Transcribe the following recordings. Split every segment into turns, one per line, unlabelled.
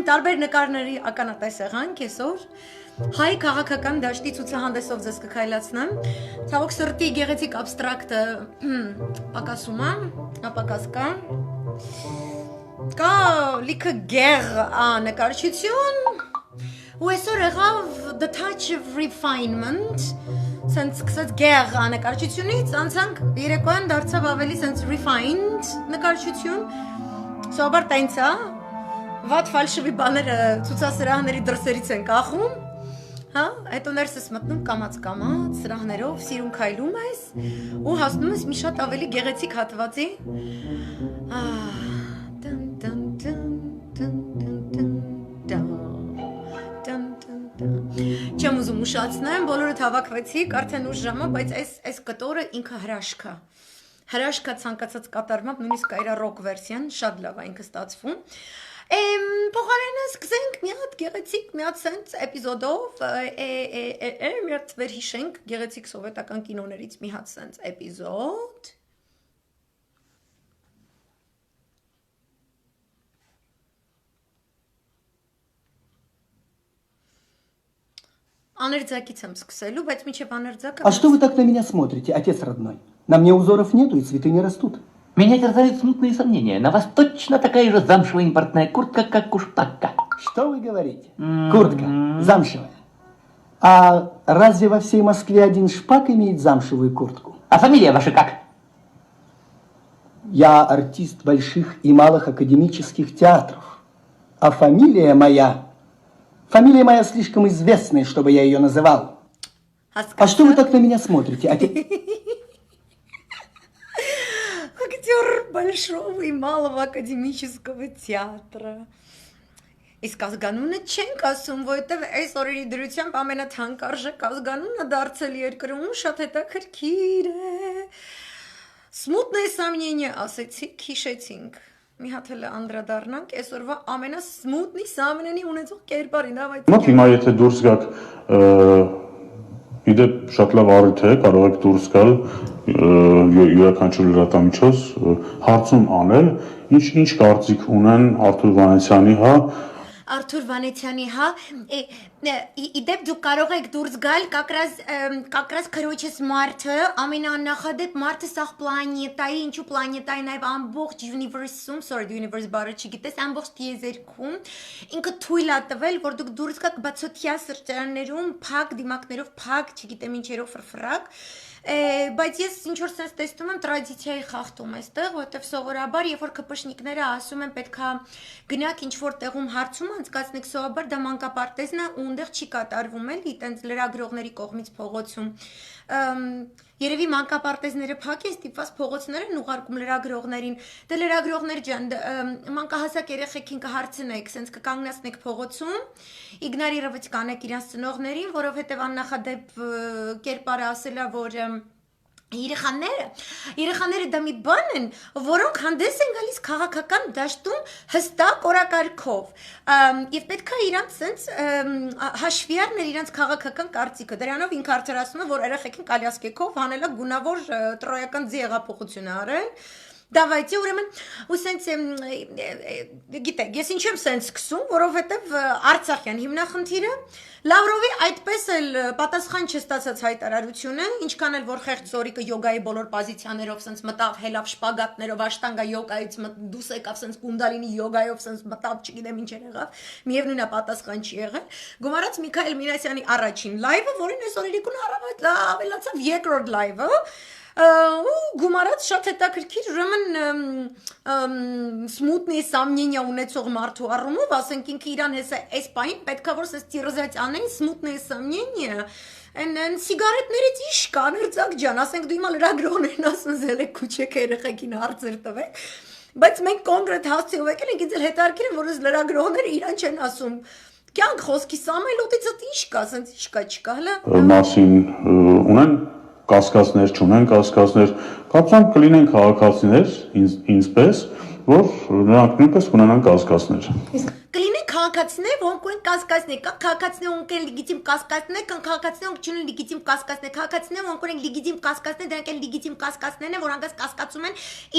տարբեր նկարների ականատեսեղան կեսօր հայ քաղաքական դաշտի ցուցահանդեսով ձեզ կքայլացնեմ ցավոք սրտի գեղեցիկ абստրակտը պակասում է ապակաս կա լիքը գեղ նկարչություն ու այսօր եղավ the touch of refinement Սենց սկսած գեղ նկարչությունից անցանք երեկոյան դարձավ ավելի սենց refined նկարչություն սովորաբար տենց է վատ ֆալշիվի բաները ցուցասրահների դրսերից են կախում հա հետո ներս ես մտնում կամած սրահներով սիրուն քայլում ես ու հասնում ես մի շատ ավելի գեղեցիկ հատվածի Չեմ ուզում ուշացնեմ, բոլորը հավաքվեցիք, արդեն ուշ ժամը, բայց այս կտորը ինքը հրաշք է ցանկացած կատարմամբ, նույնիսկ կայրա ռոք վերսիան, շատ լավ է ինքը ստացվում։ Փոխարենը սկսենք մի հատ գեղեցիկ, մի հատ սենց էպիզոդով, մի հատ վերհիշենք գեղեցիկ սովետական կինոներից մի հատ սենց էպիզոդ։ Аներдзакից եմ սկսելու, բայց միջև աներդзака.
А что вы так на меня смотрите, отец родной? На мне узоров нету и цветы не растут.
Меня терзают смутные сомнения. На вас точно такая же замшевая импортная куртка, как у Шпака.
Что вы говорите? Куртка замшевая. А разве во всей Москве один Шпак имеет замшевую куртку?
А фамилия ваша как?
Я артист больших и малых академических театров. А фамилия моя слишком известная, чтобы я ее называл. А что вы так на меня смотрите?
Актер большого и малого академического театра. Իսկ ազգանունը չենք ասում, որովհետև այս օրերի դրությամբ ամենաթանկարժեք ազգանունը դարձել երկրում շատ հետաքրքիր է։ Смутные сомнения ասեցիք, հիշեցինք։ Մի հատ էլ անդրադառնանք այսօրվա ամենասմութնի սամենանի ունեցող կերպարին, давайте։
Մոտ հիմա եթե դուրս գաք իդեպ շատ լավ առիթ է, կարող եք դուրս գալ յուրաքանչյուր լրատվամիջոց հարցում անել, ինչ կարծիք ունեն Արթուր Վանեցյանի, հա
Արթուր Վանեցյանի, հա, իդեպ դուք կարող եք դուրս գալ, կակրաս քրոջս մարդը, ամենանախադեպ մարդը սաղ պլանետայի, ինչու պլանետայի նաև ամբողջ universe-ում, sorry, universe բարը չգիտես, ամբողջ տիեզերքում, ինքը թույլ է տվել, որ դուք դուրս գաք բացօթյա սրճարաններում, փակ դիմակներով, փակ, չգիտեմ ինչերով ֆրֆրակ, բայց ես ինչ-որ սենց տեսնում եմ տրադիցիայի խախտում այստեղ, որովհետև սովորաբար, երբ որ քպշնիկները ասում են պետք է գնաք ինչ-որ տեղում հարցում անցկացնեք, սովորաբար դա մանկապարտեզն է ու ունդեղ չի կատարվում էլի, տենց լրագրողների կողմից փողոցում։ Երևի մանկապարտեզները փակ են, ստիպված փողոցներ են ուղարկում լրագրողներին։ Դե լրագրողներ ջան, մանկահասակ երեխեքին կհարցնեք, սենց կկանգնացնեք փողոցում, իգնորիրovat կանեք իրանց ծնողներին, որովհետև աննախադեպ կերպարը ասել է, որ երեխաները դա մի բան են, որոնք հանդես են գալիս քաղաքական դաշտում հստակ օրակարգով եւ պետք է իրանց sense հաշվի առնել իրանց քաղաքական կարծիքը դրանով ինքը արդարացնում է որ երեխեքին կալյասկեքով հանելա գունավոր տրոյական ձեղափոխություն արել Давайте ուրեմն ու սենց գիտեք ես ինչ եմ սենց սկսում որովհետեւ Արցախյան հիմնախնդիրը Լավրովի այդպես էլ պատասխան չստացած հայտարարությունը ինչքան էլ որ խեղճ Զորիկը յոգայի բոլոր պոզիցիաներով սենց մտավ հելավ շպագատներով աշտանգա յոգայից դուս եկավ սենց կունդալինի յոգայով սենց մտավ չգիտեմ ինչ եղավ միևնույնն է պատասխան չի եղել գումարած Միքայել Մինասյանի առաջին լայվը որին այս օրերիկուն ավելացավ երկրորդ լայվը Գումարած շատ հետաքրքիր ուրեմն смутные сомнения ունեցող մարդու առումով ասենք ինքը իրան այս պահին պետքա որ սես տիրոզած անեն смутные сомнения and սիգարետներից ինչ կա ներծակ ջան ասենք դու հիմա լրագրողներն ասում զելեք քուչեք երեխեքին հարցեր տվեք բայց մենք կոնկրետ հասցեով եկել ենք ինձ հետաքրքիր է որ այս լրագրողները իրան չեն ասում կյանք խոսքի Սամուելոտից ինչ կա ասենց ինչ կա չկա հլա
մասին ունեն կասկածներ չունեն կասկածներ կարծում կլինեն քաղաքացիներ ինձպես որ նրանք նույնպես կունենան կասկածներ
կլինեն քաղաքացիներ, որոնք ունեն կասկածներ, կան քաղաքացիներ, որոնք են լեգիտիմ կասկածներ, կան քաղաքացիներ, որոնք չունեն լեգիտիմ կասկածներ, քաղաքացիներ, որոնք ունեն լեգիտիմ կասկածներ, դրանք են լեգիտիմ կասկածներն են, որ հանգած կասկածում են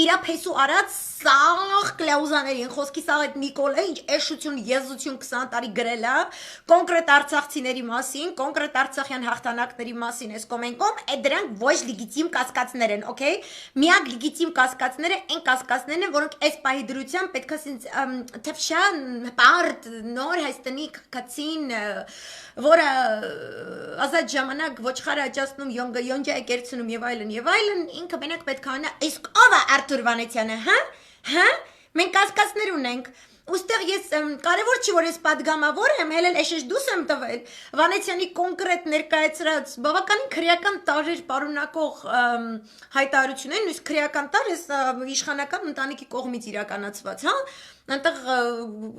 իրա փեսու արած սաղ կլաուզաներին, խոսքի սաղ այդ Նիկոլը, ինչ էշություն, եզություն 20 տարի գրել է, կոնկրետ արցախցիների մասին, կոնկրետ արցախյան հաղթանակների մասին, այս կոմենկոմ, այդ դրանք ոչ լեգիտիմ կասկածներ են, okay? Միակ լեգիտիմ կասկածները այն կասկածներն են, որոնք այս պահի դրությամբ պետք է ասենց թփշան, բարդ, նոր Հայաստանի քաղաքացին, որը ազատ ժամանակ ոչխարը աճացնում, յոնջա է կերցնում եւ այլն, ինքը մենակ պետք է անա, իսկ ով է Արթուր Վանեցյանը, հա? Մենք կասկածներ ունենք։ Ուստեղ ես կարևոր չի որ ես падգամավոր եմ, հելել էշեշ դուս եմ տվել Վանեցյանի կոնկրետ ներկայացրած բավականին քրեական տարեր պարունակող հայտարարություններն, իսկ քրեական տարես իշխանական ընտանիքի կողմից իրականացված, հա? Այնտեղ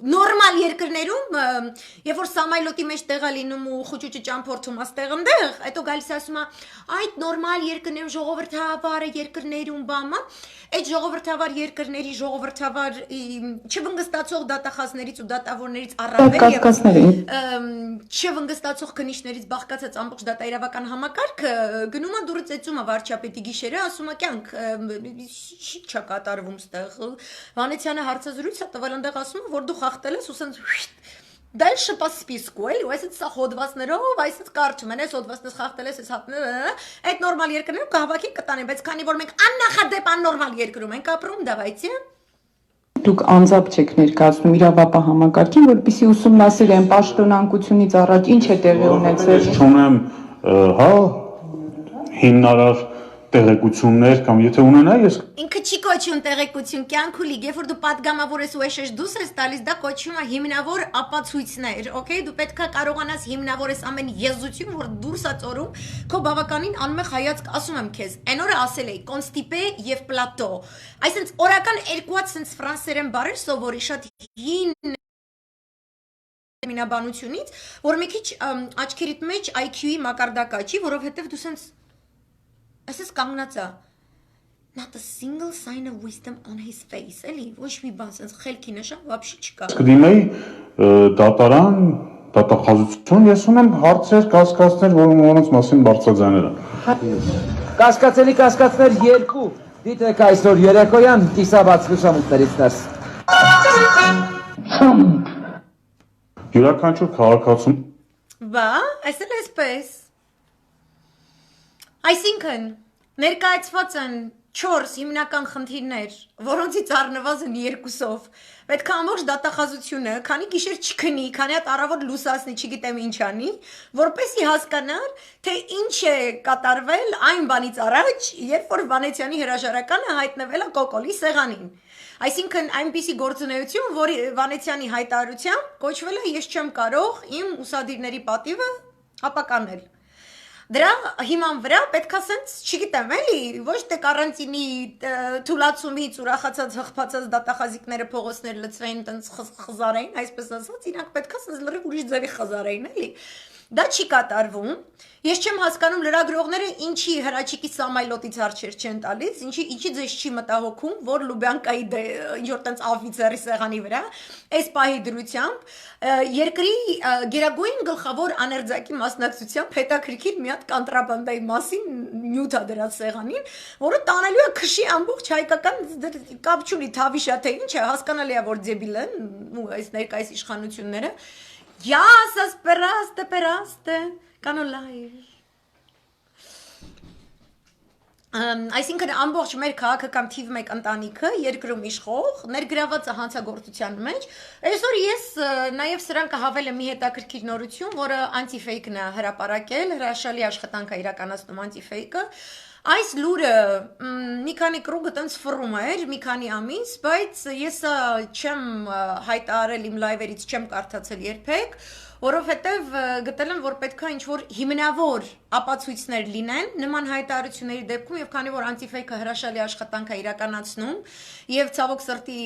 նորմալ երկրներում, երբ որ Սամայլոտի մեջ տեղ է լինում ու խուճուճը ճամփորդում աստեղ ընդեղ, հետո գալիս ասում է, այդ նորմալ երկրներում ժողովրդավար երկրներում բամա, այդ ժողովրդավար երկրների ժողովրդավար չվնգստացող դատախազներից ու դատավորներից առավել չվնգստացող քննիչներից բաղկացած ամբողջ դատաիրավական համակարգը գնում է դուրը ծեծում է վարչապետի գիշերը, ասում է կյանք չի կատարվում ստեղ Վանեցյանը հարցազրույց է տվել ընդեղ ասում է որ դու խախտել ես ու սենց Дальше по списку, էլի, այսինքն սա հոդվածներով, այսինքն կարճում են, այս հոդվածները խախտել ես, այս հատները, այդ նորմալ երկրներում կհավաքի կտանեն, բայց քանի որ մենք աննախադեպ աննորմալ երկրում ենք ապրում, давайте
Դուք անձամբ չեք ներկայացնում իրավապահ համակարգին, որպեսզի ուսումնասիրեն պաշտոնանկությունից առաջ ինչ է տեղի ունեցել։
Ես չունեմ, հա, հիմնարար տեղեկություններ կամ եթե ունենա ես
Ինքը չի կոչում տեղեկություն, կյանքուլիկ, երբ որ դու падգամավոր ես ու էշեշ դուս ես տալիս, դա կոչում է հիմնավոր ապացույցներ, okay, դու պետք է կարողանաս հիմնավորես ամեն եզություն, որ դուրս է ծորում, քո բավականին անմեղ հայացք, ասում եմ քեզ, այն օրը ասել էի, կոնստիպե եւ պլատո, այսինքն օրական երկու հատ սենց ֆրանսերեն բառեր սովորի շատ հին մինաբանությունից, որ մի քիչ աչքերիդ մեջ IQ-ի մակարդակա չի, որովհետեւ դու սենց Այսպես կանգնած է Not a single sign of wisdom on his face, էլի, ոչ մի բան, սենց խելքի նշան вообще չկա։
Կդիմեի դատարան, դատախազություն, ես ունեմ հարցեր, կասկածներ, որոնց մասին բարձրաձայնել եմ։
Կասկածելի կասկածներ 2, դիտեք այսօր երեկոյան կիսաբաց լուսամուտներից ներս։
Յուրաքանչյուր քաղաքացու
Բա, այսել էսպես։ Այսինքն, ներկայացված են 4 հիմնական խնդիրներ, որոնցից առնվազն 2-ով պետք է ամբողջ դատախազությունը, քանի գիշեր չքնի, քանի հատ առավոտ լուսասնի, չգիտեմ ինչ անի, որպեսզի հասկանար, թե ինչ է կատարվել այն բանից առաջ, երբ որ Վանեցյանի հրաժարականը հայտնվել է Կոկոլի սեղանին։ Այսինքն այնպիսի գործունեություն, որ Վանեցյանի հայտարարությամբ կոչվել է ես չեմ կարող իմ ուսադիրների պատիվը ապականել։ Դրա հիման վրա պետք է սենց, չգիտեմ էլի, ոչ թե կարանտինի թուլացումից ուրախացած հղբացած դատախազիկները փողոցներ լծվեին, տենց խզարային, այսպես ասած, իրանք պետք է սենց լրիվ ուրիշ ձևի խզարային էլի։ Դա չի կատարվում։ Ես չեմ հասկանում լրագրողները ինչի հրաչիկի Սամայլոտից հարցեր չեն տալիս, ինչի ձեզ չի մտահոգում, որ Լուբյանկայի ինչ որ տենց աֆիցերի սեղանի վրա, այս պահի դրությամբ երկրի գերագույն գլխավոր աներձակի մասնակցությամբ հետաքրքիր մի հատ կանտրաբանդայի մասին նյութ է դրած սեղանին, որը տանելու է քշի ամբողջ հայկական կապ չունի թավիշա թե ինչ է, հասկանալի է որ դեբիլ են ու այս ներկայիս իշխանությունները Ya, să speraste, ca nu live. Այսինքն ամբողջ մեր քաղաքական թիվ 1 ընտանիքը երկրում իշխող ներգրաված է հանցագործության մեջ այսօր ես նաև սրան կհավել եմ մի հետաքրքիր նորություն որը անտիֆեյքն է հրապարակել հրաշալի աշխատանք է իրականացնում անտիֆեյքը Այս լուրը մի քանի կրուգը տենց ֆռում էր, մի քանի ամիս, բայց ես չեմ հայտարարել իմ լայվերից, չեմ կարդացել երբեք, որովհետև գտել եմ, որ պետք է ինչ-որ հիմնավոր ապացույցներ լինեն նման հայտարարությունների դեպքում եւ քանի որ անտիֆեյքը հրաշալի աշխատանք է իրականացնում եւ ցավոք սրտի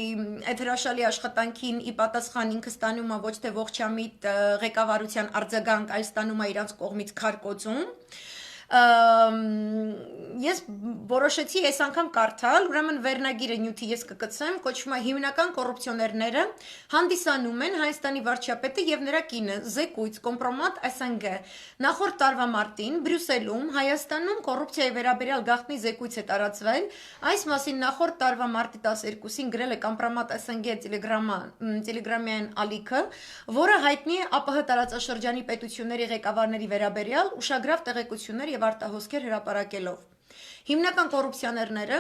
այդ հրաշալի աշխատանքին ի պատասխան ինքը ստանում է ոչ թե ողջամիտ ղեկավարության արձագանք, այլ ստանում է իրանց կողմից քարկոծում Ես որոշեցի այս անգամ կարդալ, ուրեմն վերնագիրը նյութի ես կկցեմ, կոչվում է հիմնական կոռուպցիոներները հանդիսանում են Հայաստանի վարչապետը եւ նրա կինը, զեկույց, կոմպրոմատ ՍՆԳ։ Նախորդ տարվա մարտին Բրյուսելում Հայաստանում կոռուպցիայի վերաբերյալ գաղտնի զեկույց է տարածվել։ Այս մասին նախորդ տարվա մարտի 12-ին գրել է կոմպրոմատ ՍՆԳ տելեգրամյան ալիքը, որը հայտնի է ԱՊՀ տարածաշրջանի պետությունների ղեկավարների վերաբերյալ ուշագրավ տեղեկություններ եւ արտահոսքեր հրապարակելով։ Հիմնական կոռուպցիաներները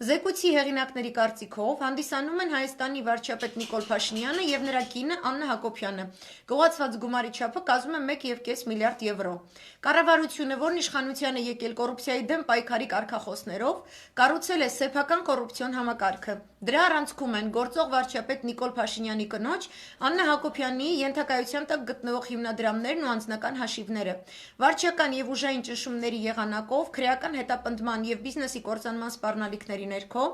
զեկույցի հեղինակների կարծիքով հանդիսանում են Հայաստանի վարչապետ Նիկոլ Փաշինյանը եւ նրա կինը Աննա Հակոբյանը։ Գողացված գումարի չափը կազմում է 1.5 միլիարդ եվրո։ Կառավարությունը, որն իշխանության է եկել կոռուպցիայի դեմ պայքարի կարգախոսներով, կառուցել է սեփական կոռուպցիոն համակարգը։ Դրա առանցքում են գործող վարչապետ Նիկոլ Փաշինյանի կնոջ Աննա Հակոբյանի ենթակայության տակ գտնվող հիմնադրամներն ու անձնական հաշիվները։ Վարչական եւ ուժային ճնշումների եղանակով քրեական հետապնդման եւ բիզնեսի կործանման սպառնալիքների ներքո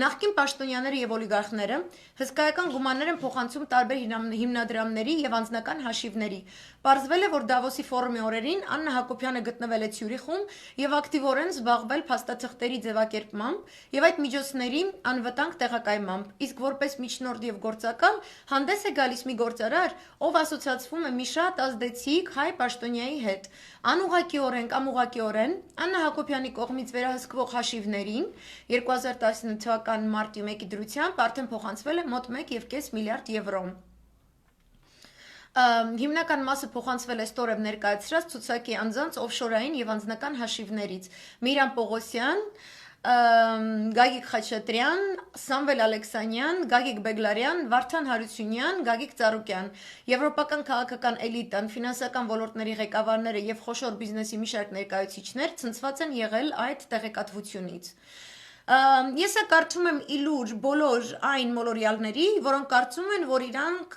նախկին պաշտոնյաները եւ օլիգարխները հսկայական գումարներ են փոխանցում տարբեր հիմնադրամների եւ անձնական հաշիվների։ Պարզվել է, որ Դավոսի ֆորումի օրերին Աննա Հակոբյանը գտնվել է Ցյուրիխում եւ ակտիվորեն զբաղվել փաստաթղթերի ձևակերպմամբ եւ այդ միջոցների անվտանգ տեղակայմամբ, իսկ որպես միջնորդ եւ գործակալ հանդես է գալիս մի գործարար, ով ասոցիացվում է մի շատ ազդեցիկ հայ պաշտոնյայի հետ։ Անուղղակիորեն կամ ուղղակիորեն Աննա Հակոբյանի կողմից վերահսկվող հաշիվներին 2019 թվականի մարտի 1-ի դրությամբ արդեն փոխանցվել է մոտ 1.5 միլիարդ եվրո։ Հիմնական մասը փոխանցվել է ստորև ներկայացրած ցուցակի անձանց օֆշորային եւ անձնական հաշիվներից։ Միրան Պողոսյան, Գագիկ Խաչատրյան, Սամվել Ալեքսանյան, Գագիկ Բեգլարյան, Վարդան Հարությունյան, Գագիկ Ծառուկյան, եվրոպական քաղաքական էլիտան, ֆինանսական ոլորտների ղեկավարները եւ խոշոր բիզնեսի մի շարք ներկայացուցիչներ ցնցված են եղել այդ տեղեկատվությունից։ Ես կարծում եմ իլուր բոլոր այն մոլորյալների, որոնք կարծում են, որ իրանք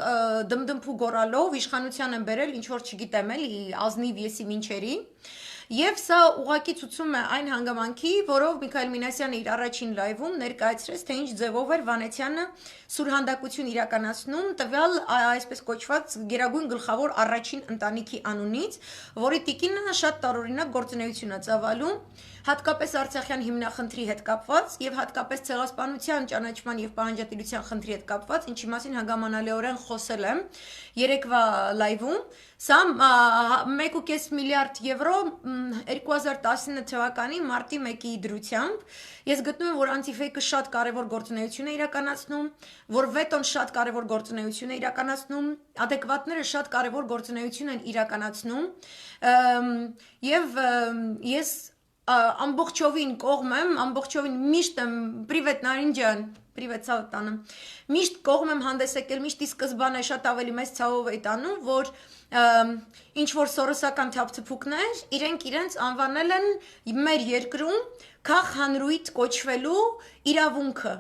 դմդմփու գորալով իշխանության են բերել ինչ որ չգիտեմ էլի ազնիվ եսի մինչերի Եվ սա ուղղակի ցույցում է այն հանգամանքի, որով Միքայել Մինասյանը իր առաջին լայվում ներկայացրեց, թե ինչ ձևով էր Վանեցյանը սուրհանդակություն իրականացնում տվյալ այսպես կոչված գերագույն գլխավոր առաջին ընտանիքի անունից, որի տիկինը շատ տարօրինակ գործունեություն է ծավալում, հատկապես Արցախյան հիմնախնդրի հետ կապված եւ հատկապես ցեղասպանության ճանաչման եւ պահանջատիրության խնդրի հետ կապված, ինչի մասին հանգամանալիորեն խոսել եմ երեկվա լայվում, սա 1.5 միլիարդ եվրո 2019 թվականի մարտի 1-ի դրությամբ ես գտնում եմ, որ Անտիֆեյկը շատ կարևոր գործունեություն է իրականացնում, որ Վետոն շատ կարևոր գործունեություն է իրականացնում, ադեկվատները շատ կարևոր գործունեություն են իրականացնում եւ ես ամբողջովին կողմ եմ, ամբողջովին միշտ եմ, պրիվետ Նարինջան, պրիվետ ցավ տանը, միշտ կողմ եմ հանդես եկել, միշտ ի սկզբանե շատ ավելի մեծ ցավով էի տանում, որ ինչ որ սորոսական թափթփուկներ իրենք իրենց անվանել են մեր երկրում քաղ հանրույթ կոչվելու իրավունքը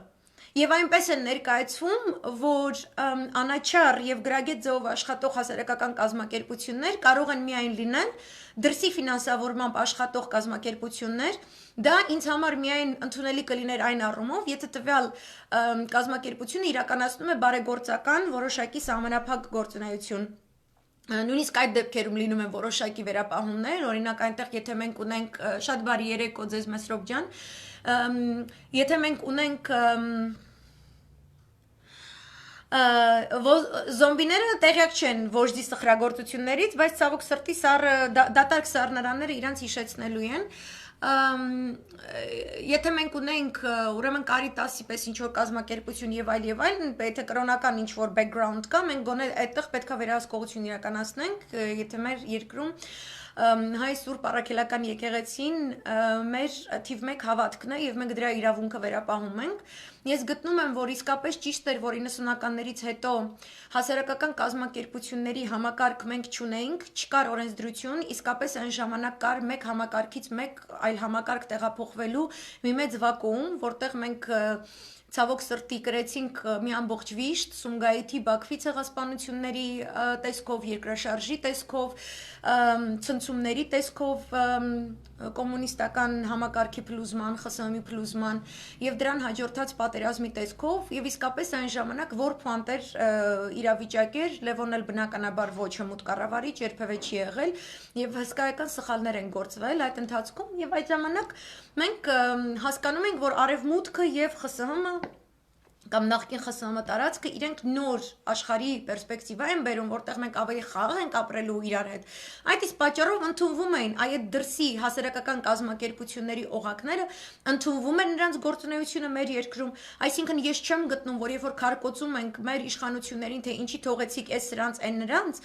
Եվ այնպես են ներկայացվում, որ անաչառ եւ գրագետ ձևով աշխատող հասարակական կազմակերպություններ կարող են միայն լինել դրսի ֆինանսավորմամբ աշխատող կազմակերպություններ, դա ինձ համար միայն ընդունելի կլիներ այն առումով, եթե տվյալ կազմակերպությունը իրականացնում է բարեգործական որոշակի սահմանափակ գործունեություն։ Նույնիսկ այդ դեպքերում լինում են որոշակի վերապահումներ, օրինակ այնտեղ եթե մենք ունենք շատ բարի երեկո ձեզ Մեսրոպ ջան, եթե մենք ունենք զոմբիները տեղյակ չեն ոժդի սխրագործություններից, բայց ցավոք սրտի դատարկ սառնարանները իրանց հիշեցնելու են Եթե մենք ունենք ուրեմն Կարիտասի պես ինչ որ կազմակերպություն եւ այլ, եթե կրոնական ինչ որ background կա, մենք գոնե այդտեղ պետքա վերահսկողություն իրականացնենք, եթե մեր երկրում հայ սուրբ առաքելական եկեղեցին մեր թիվ 1 հավատքն է եւ մենք դրա իրավունքը վերապահում ենք։ Ես գտնում եմ, որ իսկապես ճիշտ էր, որ 90-ականներից հետո հասարակական կազմակերպությունների համակարգ մենք չունեինք, չկար օրենսդրություն, իսկապես այն ժամանակ կար մեկ համակարգից մեկ այլ համակարգ տեղափոխվելու մի մեծ վակուում, որտեղ մենք ցավոք սրտի կրեցինք մի ամբողջ վիշտ Սումգայիթի Բաքվի ցեղասպանությունների տեսքով, երկրաշարժի տեսքով, ցնցումների տեսքով, կոմունիստական համակարգի փլուզման, ԽՍՀՄ-ի փլուզման եւ դրան հաջորդած պատերազմի տեսքով եւ իսկապես այն ժամանակ որ փանտեր իրավիճակ էր Լևոնել բնականաբար ոչ հմուտ կառավարիչ երբևէ չի եղել եւ հսկայական սխալներ են գործվել այդ ընթացքում եւ այդ ժամանակ մենք հասկանում ենք որ արևմուտքը եւ ԽՍՀՄ-ը կամ նախկին ԽՍՀՄ տարածքը իրենք նոր աշխարհի պերսպեկտիվա են բերում, որտեղ մենք ավելի խաղաղ ենք ապրելու իրար հետ։ Այդ իսկ պատճառով ընդունվում էին այդ դրսի հասարակական կազմակերպությունների օղակները, ընդունվում էր նրանց գործունեությունը մեր երկրում, այսինքն ես չեմ գտնում, որ երբ որ քարկոծում ենք մեր իշխանություններին, թե ինչի թողեցիք այս սրանց այն նրանց,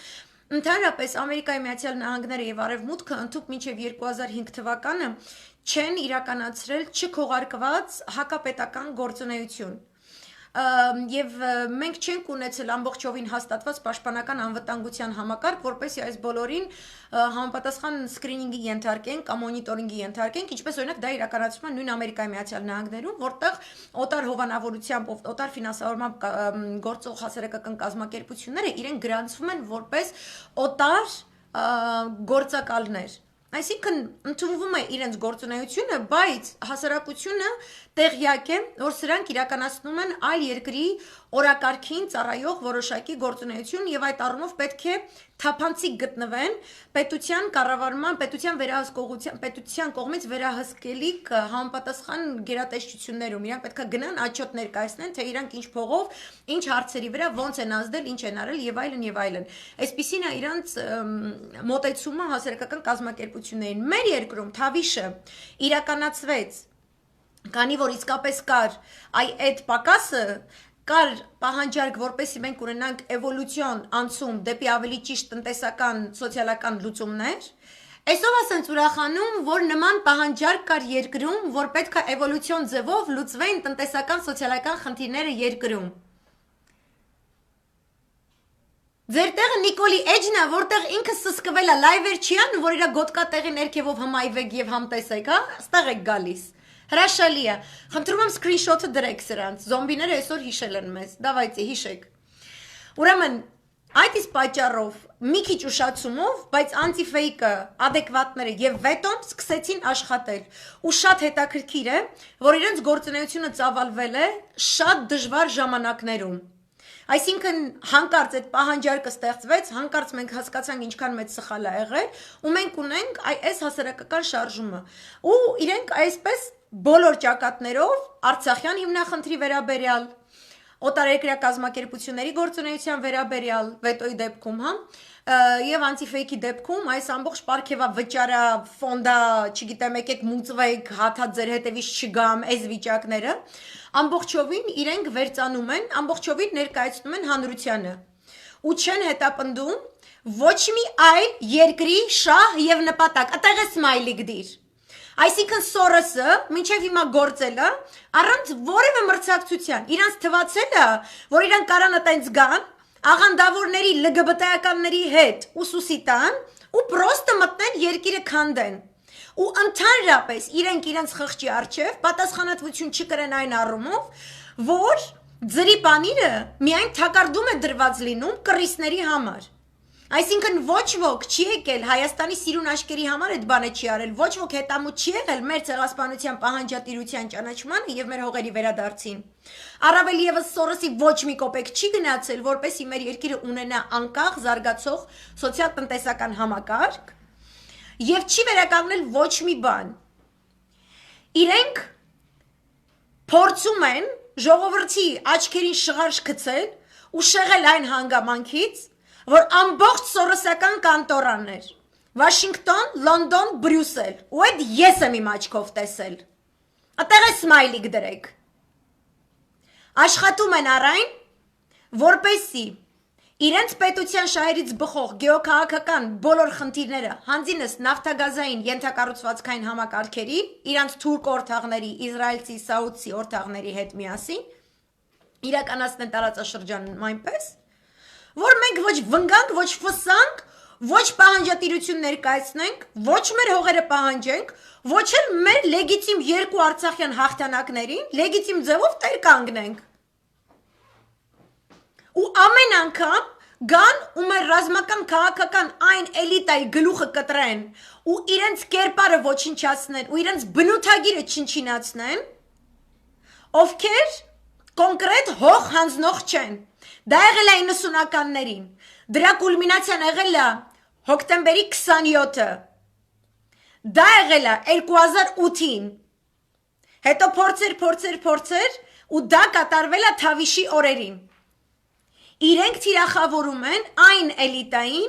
ընդհանրապես Ամերիկայի Միացյալ Նահանգները եւ Արևմուտքը ընդհուպ մինչեւ 2005 թվականը չեն իրականացրել չքողարկված հակապետական գործունեություն։ Եվ մենք չենք ունեցել ամբողջովին հաստատված պաշտպանական անվտանգության համակարգ, որպեսզի այս բոլորին համապատասխան սկրինինգի ենթարկենք կամ մոնիտորինգի ենթարկենք, ինչպես օրինակ դա իրականացվում է նույն Ամերիկայի Միացյալ Նահանգներում, որտեղ օտար հովանավորությամբ, օտար ֆինանսավորմամբ գործող հասարակական կազմակերպությունները իրենք գրանցվում են որպես օտար գործակալներ։ Այսինքն ընդունվում է իրենց գործունեությունը, բայց հասարակությունը տեղյակ է, որ սրանք իրականացնում են այլ երկրի օրակարգին ծառայող որոշակի գործունեություն եւ այդ առումով պետք է թափանցիկ գտնվեն պետության կառավարման, պետության կողմից վերահսկելիք համապատասխան գերատեսչություններում։ Իրանք պետք է գնան отчет ներկայացնեն, թե իրանք ինչ փողով, ինչ հարցերի վրա ոնց են ազդել, ինչ են արել եւ այլն եւ այլն։ Այսպիսին է իրանք մոտեցումը հասարակական կազմակերպություններին։ Մեր երկրում Թավիշը իրականացվեց, քանի որ իսկապես կար այդ պակասը, կար պահանջարկ, որպեսզի մենք ունենանք էվոլյուցիոն անցում դեպի ավելի ճիշտ տնտեսական, սոցիալական լուծումներ, այսօր ասենց ուրախանում, որ նման պահանջարկ կար երկրում, որ պետք է էվոլյուցիոն ձևով լուծվեն տնտեսական, սոցիալական խնդիրները երկրում։ Ձեր տեղը Նիկոլի Էջն է, որտեղ ինքը սսկվել է լայվեր չի անում, որ իր գոտկատեղի ներքևով հմայվեք եւ համտեսեք, հա, ստեղ եք գալիս։ Հրաշալի է։ Խնդրում եմ սկրինշոթը դրեք սրանց։ Զոմբիները այսօր հիշել են մեզ։ Դավայցի հիշեք։ Ուրեմն, այդ իսկ պատճառով մի քիչ ուշացումով, բայց անտիֆեյկը, ադեկվատները եւ վետոն սկսեցին աշխատել։ Ու շատ հետաքրքիր է, որ իրենց գործունեությունը ծավալվել է շատ դժվար ժամանակներում։ Այսինքն հանկարծ այդ պահանջարկը ստեղծվեց, հանկարծ մենք հասկացանք ինչքան մեծ սխալ է եղել, ու մենք ունենք այս հասարակական շարժումը։ Ու իրենք այսպես բոլոր ճակատներով Արցախյան հիմնախնդրի վերաբերյալ, օտարերկրյա կազմակերպությունների գործունեության վերաբերյալ, վետոյի դեպքում, հա, եւ անտիֆեյքի դեպքում այս ամբողջ պարգևա վճարա ֆոնդա, չգիտեմ, եկեք մուծվեք, հաթած ձեր հետևից չգամ, այս վիճակները, ամբողջովին իրենք վերծանում են, ամբողջովին ներկայացնում են հանրությանը ու չեն հետապնդում ոչ մի այլ երկրի շահ եւ նպատակ, այդտեղ է սմայլիկ դիր։ Այսինքն Սորոսը մինչև հիմա գործել է առանց որևէ մրցակցության, իրանց թվացել է, որ իրանք կարան այտենց գան, աղանդավորների ԼԳԲՏ-ականների հետ ուսուսի տան ու պրոստը մտնեն երկիրը քանդեն։ Ու ընդհանրապես իրենք իրենց խղճի առջև պատասխանատվություն չկրեն այն առումով, որ ձրի պանիրը միայն թակարդում է դրված լինում կռիսների համար։ Այսինքն ոչ ոք չի եկել Հայաստանի սիրուն աշկերի համար այդ բանը չի արել, ոչ ոք հետամուտ չի եղել մեր ցեղասպանության պահանջատիրության ճանաչմանը եւ մեր հողերի վերադարձին։ Առավել եւս Սորոսի ոչ մի կոպեկ չի գնացել, որպեսզի մեր երկիրը ունենա անկախ զարգացող սոցիալ-տնտեսական համակարգ եւ չի վերականգնել ոչ մի բան։ Իրենք փորձում են ժողովրդի աչքերին շղարշ գցել ու շեղել այն հանգամանքից, որ ամբողջ սորոսական կանտորաներ, Վաշինգտոն, Լոնդոն, Բրյուսել, ու այդ ես եմ իմ աչքով տեսել, այդտեղ է սմայլիկ դրեք, աշխատում են առայն, որպեսզի իրենց պետության շահերից բխող գեոքաղաքական բոլոր խնդիրները, հանձինս նավթագազային ենթակառուցվածքային համակարգերի, իրանց թուրք օրթաղների, իսրայելցի, սաուդցի օրթաղների հետ միասին, իրականացնեն տարածաշրջանում այնպես, որ մենք ոչ վնգանք, ոչ ֆսանք, ոչ պահանջատիրություն ներկայացնենք, ոչ մեր հողերը պահանջենք, ոչ էլ մեր լեգիտիմ երկու արցախյան հաղթանակներին լեգիտիմ ձևով տեր կանգնենք։ Ու ամեն անգամ գան ու մեր ռազմական քաղաքական այն էլիտայի գլուխը կտրեն ու իրենց կերպարը ոչնչացնեն ու իրենց բնութագիրը չնչինացնեն, ովքեր կոնկրետ հող հանձնող չեն։ Դա եղել է 90-ականներին, դրա կուլմինացիան եղել է հոկտեմբերի 27-ը, դա եղել է 2008-ին, հետո փորձեր ու դա կատարվել է Թավիշի օրերին։ Իրենք թիրախավորում են այն էլիտային,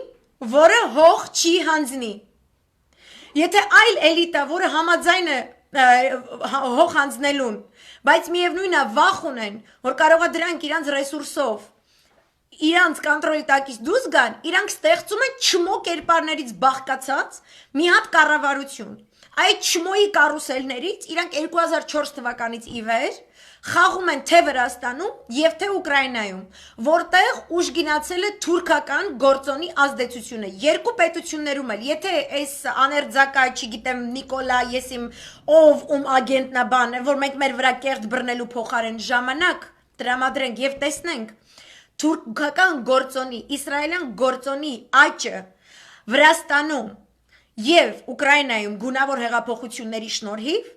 որը հող չի հանձնի։ Եթե այլ էլիտա, որը համաձայն է հող հանձնելուն, բայց միևնույն է վախ ունեն, որ կարող է դրանք իրանց ռեսուրսով իրանց կոնտրոլի տակից դուրս գան, իրանք ստեղծում են չմո կերպարներից բաղկացած մի հատ կառավարություն։ Այդ չմոյի կարուսելներից իրանք 2004 թվականից ի վեր խաղում են թե Վրաստանում և թե Ուկրաինայում, որտեղ ուժ գնացել է թուրքական գործոնի ազդեցությունը։ Երկու պետություններում էլ, եթե այս աներձակա, չգիտեմ, Նիկոլա, ես իմ ով ագենտնա բան է, որ մենք մեր վրա կեղտ բռնելու փոխարեն ժամանակ տրամադրենք և տեսնենք թուրքական գործոնի, իսրայելյան գործոնի աճը Վրաստանում և Ուկրաինայում գունավոր հեղափոխությունների շնորհիվ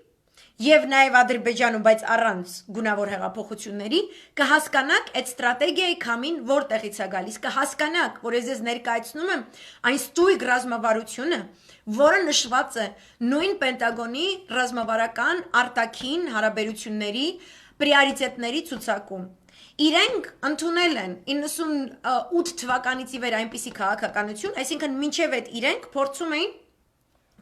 և նաև Ադրբեջանում, բայց առանց գունավոր հեղափոխությունների, կհասկանաք այդ ստրատեգիայի քամին որտեղից է գալիս, կհասկանաք, որ ես ներկայացնում եմ այն ստույգ ռազմավարությունը, որը նշված է նույն Պենտագոնի ռազմավարական արտաքին հարաբերությունների պրիորիտետների ցուցակում։ Իրենք ընդունել են 98 թվականից ի վեր այնպիսի քաղաքականություն, այսինքն մինչև այդ իրենք փորձում էին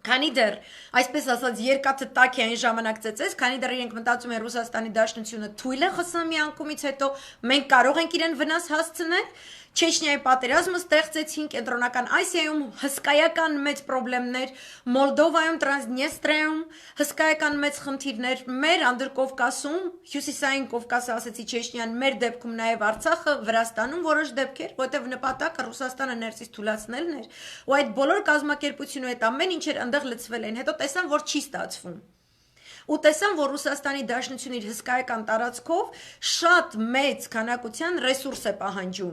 քանի դեռ, այսպես ասած, երկաթը տաք է այն ժամանակ ծեծես, քանի դեռ իրենք մտածում են Ռուսաստանի Դաշնությունը թույլ է ԽՍՀՄ անկումից հետո, մենք կարող ենք իրեն վնաս հասցնել, Չեչնիայի պատերազմը ստեղծեցին, Կենտրոնական Ասիայում հսկայական մեծ պրոբլեմներ, Մոլդովայում, Տրանսնիստրիայում հսկայական մեծ խնդիրներ, մեր Անդրկովկասում, Հյուսիսային Կովկասը ասեցի Չեչնիան, մեր դեպքում նաև Արցախը, Վրաստանում որոշ դեպքեր, որտեղ նպատակը Ռուսաստանը ներսից թուլացնելն էր, ու այդ բոլոր կազմակերպությունը այդ ամեն ինչեր այնտեղ լցվել են, հետո տեսան, որ չի ստացվում։ Ու տեսան, որ Ռուսաստանի Դաշնությունը իր հսկայական տարածքով շատ մեծ քանակության ռեսուրս է պահանջում։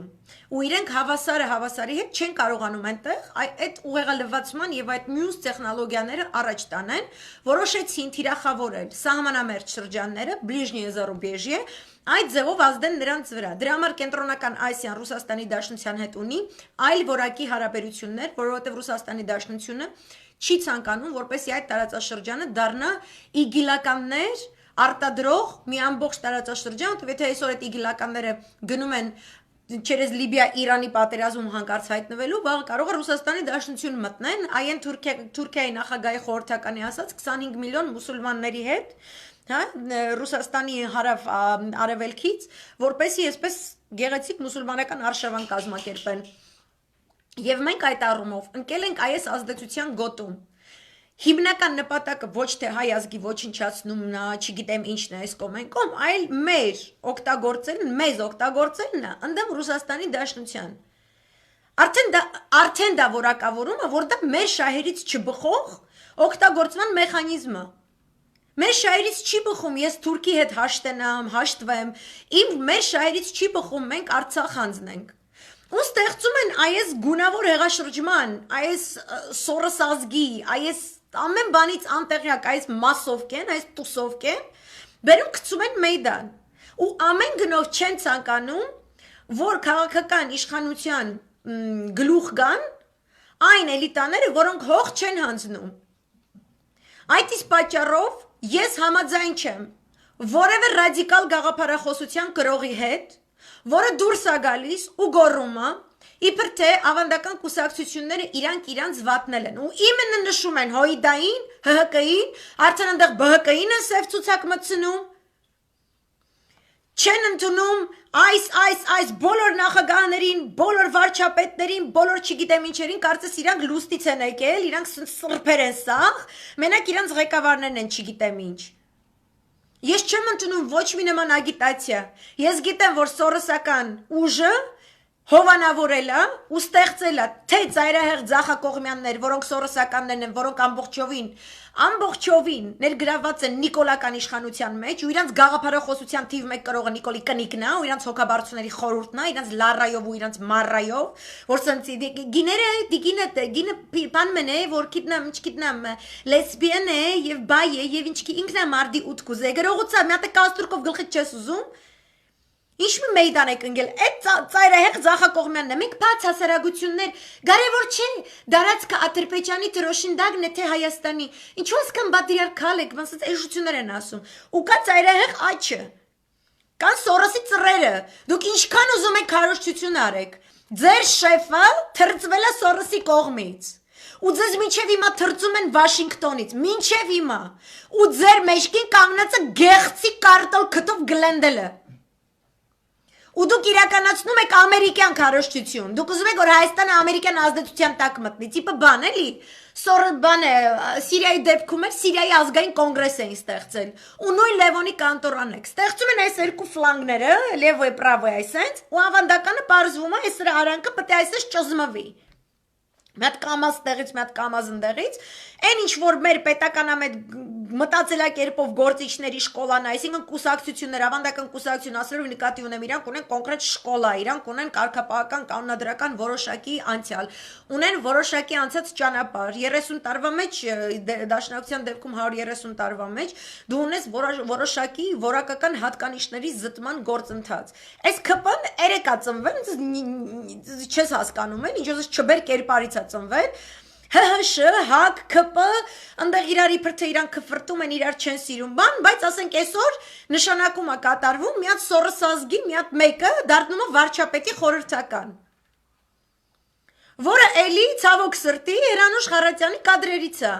Ու իրենք հավասարի հետ չեն կարողանում այնտեղ այդ ուղեղալվացման եւ այդ մյուս տեխնոլոգիաները առաջ տանեն, որոշեցին թիրախավորել սահմանամերձ շրջանները, Բլիժնիե Զարուբեժье, այդ ձևով ազդեն նրանց վրա։ Դրա համար Կենտրոնական Ասիան Ռուսաստանի Դաշնության հետ ունի այլ որակի հարաբերություններ, որովհետեւ Ռուսաստանի Դաշնությունը չի ցանկանում, որպեսզի այդ տարածաշրջանը դառնա իգիլականներ արտադրող մի ամբողջ տարածաշրջան, որտեղ եթե այսօր այդ իգիլականները գնում են չերես Լիբիա Իրանի պատերազմում հանկարծ հայտնվելու, վաղ կարող է Ռուսաստանի Դաշնություն մտնեն, այն Թուրքիայի նախագահի խորհրդականի ասած 25 միլիոն մուսուլմանների հետ, հա, Ռուսաստանի հարավ արևելքից, որպեսզի այսպես գեղեցիկ մուսուլմանական արշավան կազմակերպեն։ Եվ մենք այդ առումով ընկել ենք այս ազդեցության գոտում։ Հիմնական նպատակը ոչ թե հայ ազգի ոչնչացնումն է, չգիտեմ ինչն է այս կողմ այն կողմ, այլ մեզ օգտագործելն է ընդդեմ Ռուսաստանի Դաշնության։ Արդեն դա որակավորում է, որ դա մեր շահերից չբխող օգտագործման մեխանիզմ է։ Մեր շահերից չի բխում ես Թուրքի հետ հաշտվեմ, մեր շահերից չի բխում մենք Արցախ հանձնենք։ Ու ստեղծում են այս գունավոր հեղաշրջման, այս սորս ազգի, այս ամեն բանից անտեղյակ, այս մասովկեն, այս տուսովկեն, բերում գցում են մեյդան։ Ու ամեն գնով չեն ցանկանում, որ քաղաքական իշխանության գլուխ գան այն էլիտաները, որոնք հող չեն հանձնում։ Այդ իսկ պատճառով ես համաձայն չեմ որևէ ռադիկալ գաղափարախոսության կրողի հետ, որը դուրս է գալիս ու գոռում է, իբր թե ավանդական կուսակցությունները իրանց վատնել են։ Ու իմенно նշում են հոիդային, ՀՀԿ-ին, արդեն այնտեղ ԲՀԿ-ին են սև ցուցակ մտցնում։ Չեն ընդունում այս բոլոր նախագահներին, բոլոր վարչապետներին, բոլոր չգիտեմ ինչերին, կարծես իրանք լուստից են եկել, իրանք սրբեր են սաղ, մենակ իրանք ղեկավարներն են չգիտեմ ինչ։ Ես չեմ ընդունում ոչ մի նման ագիտացիա։ Ես գիտեմ, որ սորոսական ուժը հովանավորել է ու ստեղծել է թե ծայրահեղ ձախակողմյաններ, որոնք սորոսականներն են, որոնք ամբողջովին ներգրաված են նիկոլական իշխանության մեջ ու իրանց գաղափարախոսության թիվ 1 կրողը Նիկոլի կնիկն է ու իրանց հոգաբարձուների խորհուրդն է, իրանց լարայով ու իրանց մարրայով, որ սենց գինը բան է, որ գիտնամ լեսբիան է եւ բայ է եւ ինչքի ինքն է մարդի ուտք ուզե գրողոցա մի հատ կաստրուկով գլխից չես ուզում. Ինչ մի մեյդան եք ընկել, այդ ծայրահեղ ձախակողմյանն է, մենք բաց հասարակություններ, կարևոր չէ, դարածքը Ադրբեջանի դրոշինդագն է, թե Հայաստանի, ինչու ասկան բատրիարքալ եք, ոնց էժություններ են ասում, ու կա ծայրահեղ աչը, կան Սորոսի ծռերը, դուք ինչքան ուզում եք քարոզչություն արեք, ձեր շեֆը թրծվել է Սորոսի կողմից, ու ձեզ մինչև հիմա թրծում են Վաշինգտոնից, մինչև հիմա, ու ձեր մեջքին կանգնածը գեղցի կարտոլ քթով Գլենդելը ու դուք իրականացնում եք ամերիկյան քարոզչություն, դուք ուզում եք, որ Հայաստանը ամերիկյան ազդեցության տակ մտնի, տիպը բան էլի, բան է, Սիրիայի դեպքում էլ Սիրիայի ազգային կոնգրես էին ստեղծել, ու նույն Լևոնի կանտորան եք, ստեղծում են այս երկու ֆլանգները, լևո է, պրավո է, այսենց, ու ավանդականը պարզվում է, այս արանքը պետք է այսպես ճզմվի, մի հատ կամազ տեղից, մի հատ կամազ ընդեղից, այն ինչ որ մեր պետականամետ մտածելակերպով գործիչների շկոլան, այսինքն կուսակցություններ, ավանդական կուսակցություն ասելով նկատի ունեմ, իրանք ունեն կոնկրետ շկոլա, իրանք ունեն կարգապահական, կանոնադրական որոշակի անցյալ, ունեն որոշակի անցած ճանապարհ, 30 տարվա մեջ, Դաշնակցության դեպքում 130 տարվա մեջ, դու ունես որոշակի որակական հատկանիշների զտման գործընթաց։ Այս ԿՊ-ն երեք է ծնվել, չես հասկանում են, ինչ ոս չբեր կերպարից է ծնվել, ՀՀՇ, ՀԱԿ, ԿՊ, ընդեղ իրար իբր թե իրանք քֆրտում են, իրար չեն սիրում բան, բայց ասենք այսօր նշանակում է կատարվում, մի հատ Սորոս ազգի, մի հատ մեկը դառնում է վարչապետի խորհրդական, որը էլի ցավոք սրտի Հրանուշ Խառատյանի կադրերից է,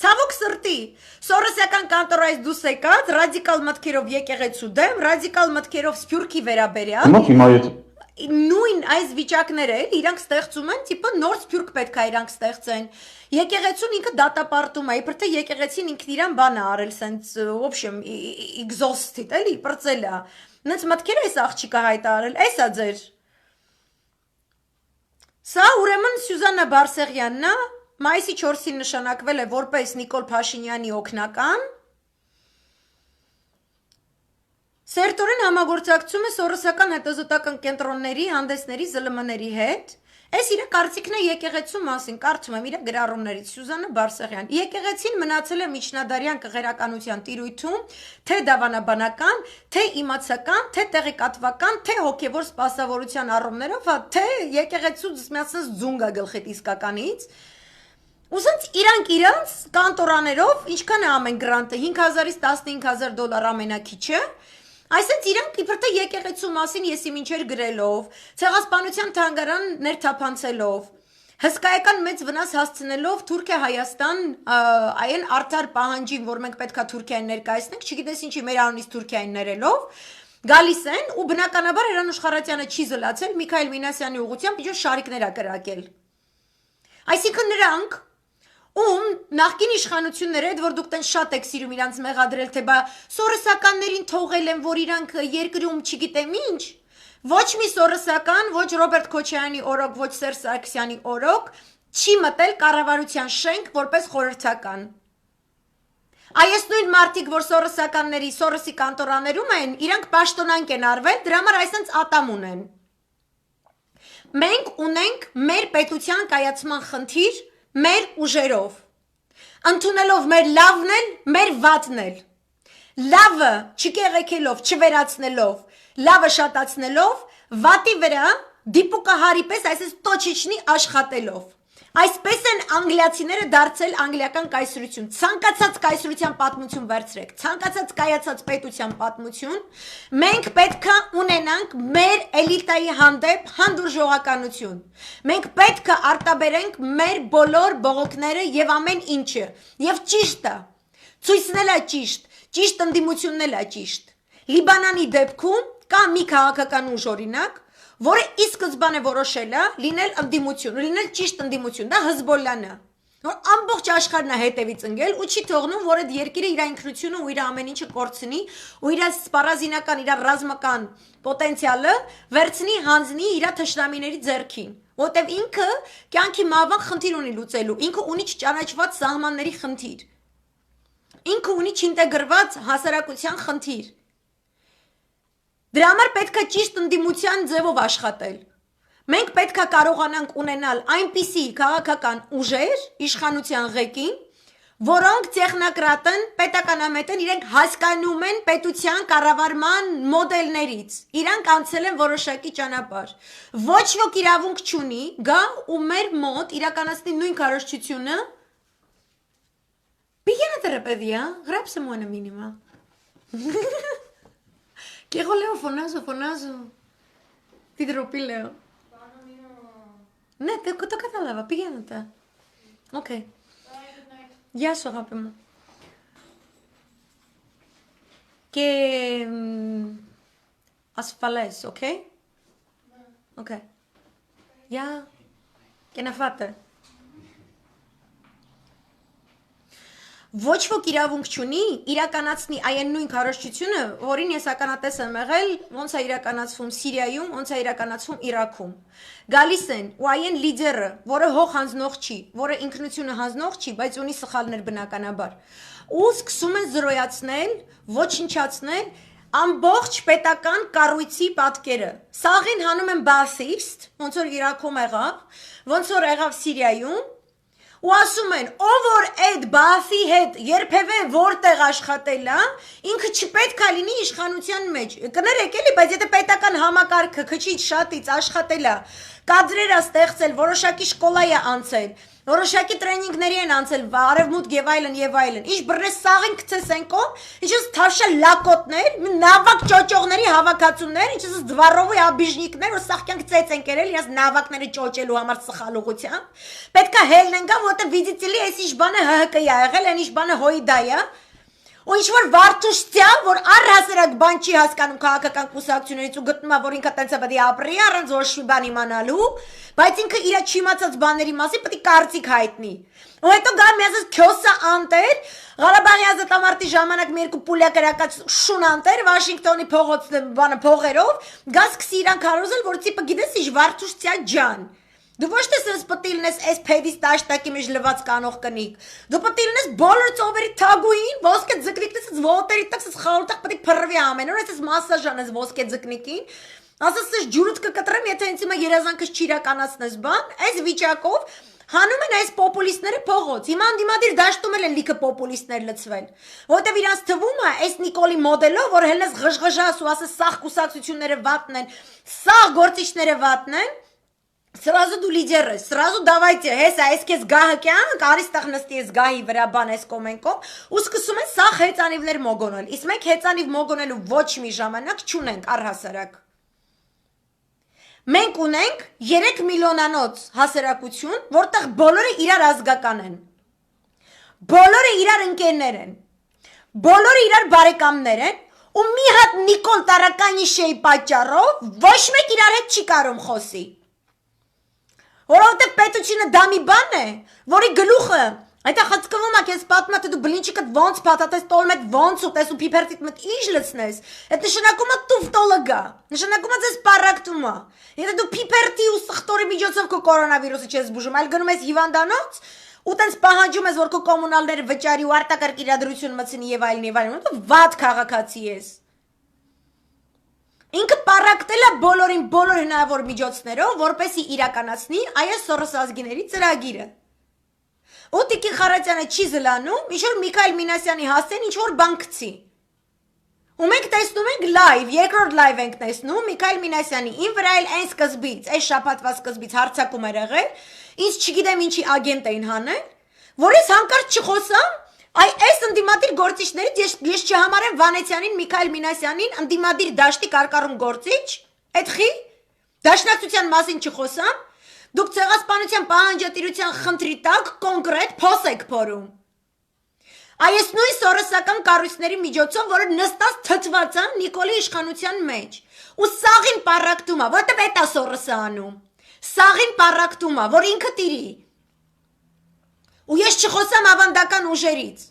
ցավոք սրտի, Սորոսական կանտորայից դուրս եկած, ռադիկալ մտքերով եկեղեցու դեմ, ռադիկալ մտքերով Սփյուռքի վերաբերյալ,
Հիմա եթե
նույն այս վիճակները էլ իրանք ստեղծում են, տիպը նոր Սփյուռք պետք է իրանք ստեղծեն, եկեղեցուն ինքը դատապարտում է, իբր թե եկեղեցին ինքն իրան բան է արել, սենց, ոբշեմ, exhausted, էլի, պրծել է, նենց մտքեր այս աղջիկը հայտարարել, այս է ձեր, սա ուրեմն Սյուզաննա Բարսեղյանն է, մայիսի 4-ին նշանակվել է որպես Նիկոլ Փաշինյանի օգնական, Սերտորեն համագործակցում է Սորոսական հետազոտական կենտրոնների, հանդեսների, ԶԼՄ-ների հետ, այս իրա կարծիքն է եկեղեցու մասին, կարծում եմ իրա գրառումներից, Սյուզաննա Բարսեղյան, եկեղեցին մնացել է միջնադարյան կղերականության տիրույթում, թե դավանաբանական, թե իմացական, թե տեղեկատվական, թե հոգևոր սպասավորության առումներով, թե եկեղեցու միացած ձունգա գլխիտ իսկականից, Ուսանց իրանք կանտորաներով, ինչքան է ամեն գրանտը, 5,000-ից 15,000 դոլար ամենակիչը, այսենց իրանք իբր թե եկեղեցու մասին եսի մինչեր գրելով, ցեղասպանության թանգարան ներթափանցելով, հսկայական մեծ վնաս հասցնելով Թուրքիա-Հայաստան այն արդար պահանջին, որ մենք պետք է Թուրքիային ներկայացնենք, չգիտես ինչի մեր անունից Թուրքիային ներելով, գալիս են ու բնականաբար Հրանուշ Խառատյանը չի զլացել Միքայել Մինասյանի ուղղությամբ ինչ շարիկներ ա կրակել։ Այսինքն նրանք ում նախկին իշխանությունները այդ որ դուք տեն շատ եք սիրում իրանց մեղադրել թե բա սորոսականներին թողել են որ իրանք երկրում չգիտեմ ինչ ոչ մի սորոսական ոչ Ռոբերտ Քոչարյանի օրոք ոչ Սերժ Սարգսյանի օրոք չի մտել կառավարության շենք որպես խորհրդական Այս նույն մարդիկ որ սորոսականների Սորոսի կանտորաներում են իրանք պաշտոնանկ են արվել դրա համար այսպես ատամ ունեն Մենք ունենք մեր պետության կայացման խնդիր մեր ուժերով, ընդունելով մեր լավն էլ, մեր վատն էլ, լավը չկեղեքելով, չվերացնելով, լավը շատացնելով, վատի վրա դիպուկահարի պես այսպես տոչիչնի աշխատելով, այսպես են անգլիացիները դարձել անգլիական կայսրություն, ցանկացած կայսրության պատմություն վերցրեք, ցանկացած կայացած պետության պատմություն, մենք պետք է ունենանք մեր էլիտայի հանդեպ հանդուրժողականություն, մենք պետք է արտաբերենք մեր բոլոր բողոքները եւ ամեն ինչը, եւ ճիշտը, ցույցն էլ է ճիշտ ընդդիմությունն էլ է ճիշտ, Լիբանանի դեպքում կա մի քաղաքական ուժ օրինակ, որը ի սկզբանե որոշել է լինել ընդդիմություն, լինել ճիշտ ընդդիմություն, դա Հզբոլլան է։ որ ամբողջ աշխարհն է հետևից ընկել ու չի թողնում, որ այդ երկիրը իր ինքնությունը ու իր ամեն ինչը կորցնի ու իր սպառազինական, իր ռազմական պոտենցիալը վերցնի, հանձնի իր թշնամիների ձեռքին, որտեվ ինքը կյանքի մահվան խնդիր ունի լուծելու, ինքը ունի չճանաչված սահմանների խնդիր, ինքը ունի չինտեգրված հասարակության խնդիր։ Դրա համար պետք է ճիշտ ընդդիմության ձևով աշխատել։ Մենք պետք է կարողանանք ունենալ այնպիսի քաղաքական ուժեր իշխանության ղեկին, որոնք տեխնոկրատ են, պետականամետ են, իրենք հասկանում են պետության կառավարման մոդելներից, իրանք անցել են որոշակի ճանապարհ։ Ոչ ոք իրավունք չունի գա ու մեր մոտ իրականացնի նույն քարոզչությունը։ Πήγαινա терапевтия, грабся мона минима. Και εγώ λέω φωνάζω. Τι ντροπή λέω. Ναι, το κατάλαβα, πηγαίνετε. Οκ. Γεια σου αγάπη μου. Και ασφαλές, οκ. Οκ. Γεια. Και να φάτε. Ոչ ոք իրավունք չունի իրականացնի այն նույն քարոզչությունը, որին ես ականատես եմ եղել, ոնց է իրականացվում Սիրիայում, ոնց է իրականացվում Իրաքում։ Գալիս են ու այն լիդերը, որը հող հանձնող չի, որը ինքնությունը հանձնող չի, բայց ունի սխալներ բնականաբար։ Ու սկսում են զրոյացնել, ոչնչացնել ամբողջ պետական կառույցի պատկերը։ Սաղին հանում են բասիստ, ոնց որ Իրաքում եղավ, ոնց որ եղավ Սիրիայում, ու ասում են, ով որ այդ բասի հետ երբևէ որտեղ աշխատել է, ինքը չպետք է լինի իշխանության մեջ։ Կներեք էլի, բայց եթե պետական համակարգը քչից շատից աշխատել է, կադրեր է ստեղծել, որոշակի շկոլա է անցել, որոշակի տրեյնինգների են անցել, արևմուտք եւ այլն եւ այլն։ Ինչ բռնես սաղին գցես են կողմ, ինչպես թավշա լակոտներ, նավակ ճոճողների հավաքածուներ, ինչպես դվարովի աբիժնիկներ, որ սաղքյանք ծեծ են կերել, իրաց նավակները ճոճելու համար սխալողությամբ։ Պետքա հելնեն գա, որտեղ վիդիտելի էս ինչ բանը ՀՀԿ-ը եղել, այն ինչ բանը հոյդայա։ Ու ինչ որ Վարդուշտյա, որ առհասարակ բան չի հասկանում քաղաքական կուսակցություններից ու գտնում է, որ ինքը տենց է պետք է ապրի առանց ոչ մի բան իմանալու, բայց ինքը իր չիմացած բաների մասին պետք է կարծիք հայտնի։ Ու հետո գա մի ասես քյոսա անտեր, Ղարաբաղի ազատամարտի ժամանակ մի երկու պուլյա կրակած շուն անտեր, Վաշինգտոնի փողոց բանը փողերով, գա սկսի իրան քարոզել, որ տիպը գիտես ինչ Վարդուշտյա ջան։ Դու ոչ թե սենց պետք է լինես այս փեդիս տաշտակի մեջ լված կանող կնիկ։ Դու պետք է լինես բոլոր ծովերի թագուին, ոսկե ձկնիկից ոտերի տակ խարուտակ պետք է փռվի ամեն օր, այսպես մասաժ անես ոսկե ձկնիկին։ Ասես ես ջուրուց կկտրեմ, եթե ինձ հիմա երազանքս չիրականացնես բան, այս վիճակով հանում են այս պոպուլիստները փողոց։ Հիմա անդիմադիր դաշտում են լիքը պոպուլիստներ լցվել։ Որտեվ իրանց թվում է այս Նիկոլի մոդելով, որ հելնես ղժղժաս ու ասես սաղ կուսակցությունները վատն են, սաղ գործիչները վատն են, Сразу դու լիդեր ես, сразу давайте, հեսա, ես քեզ գահը կյանք, արի ստեղ նստի ես գահի վրա բան ես կոմենկով, ու սկսում են սաղ հեծանիվներ մոգոնել, իսկ մենք հեծանիվ մոգոնելու ոչ մի ժամանակ չունենք առհասարակ։ Մենք ունենք 3 միլիոնանոց հասարակություն, որտեղ բոլորը իրար ազգական են, բոլորը իրար ընկերներ են, բոլորը իրար բարեկամներ են, ու մի հատ Նիկոլ Տարականիշեի պատճառով ոչ մեկ իրար հետ չի կարող խոսի։ Որովհետև պետությունը դա մի բան է, որի գլուխը, այդա խցկվում է քեզ պատմա, թե դու բլինչիկդ ոնց փաթաթես, տոլում հետ ոնց ուտես ու փիփերտիտ մտ ինչ լցնես, այդ նշանակում է տուֆ տոլը գա, նշանակում է ձեզ պարակտում է։ Եթե դու փիփերտի ու սխտորի միջոցով քո կորոնավիրուսը չես բուժում, այլ գնում ես հիվանդանոց, ու տենց պահանջում ես, որ քո կոմունալները վճարի ու արտակարգ իրադրություն մտցնի եւ այլն, վատ քաղաքացի ես։ Ինքը պարակտել է բոլորին բոլոր հնարավոր միջոցներով, որպեսի իրականացնի այս Սորոս ազգիների ծրագիրը։ Ու Տիկին Խարատյանը չի զլանում, ինչ որ Միքայել Մինասյանի հասցեն ինչ որ բան գցի։ Ու մենք տեսնում ենք լայվ, երկրորդ լայվ ենք տեսնում Միքայել Մինասյանի ին վրա էլ այն սկզբից, այս շաբաթվա սկզբից հարցակում էր եղել, ինձ չգիտեմ ինչի ագենտ էին հանել, որ ես հանկարծ չխոսամ այս ընդդիմադիր գործիչներից ես չհամարեմ Վանեցյանին, Միքայել Մինասյանին ընդդիմադիր դաշտի կարկառում գործիչ, այդ խի, դաշնակցության մասին չխոսամ, դուք ցեղասպանության պահանջատիրության խնդրի տակ կոնկրետ փոս եք փորում։ Այս նույն սորոսական կառույցների միջոցով, որը նստած թթված են Նիկոլի իշխանության մեջ, ու սաղին պարակտում է, որտեվ էտա Սորոսը անում, սաղին պարակտում է, որ ինքը տիրի։ Ու ես չխոսամ ավանդական ուժերից։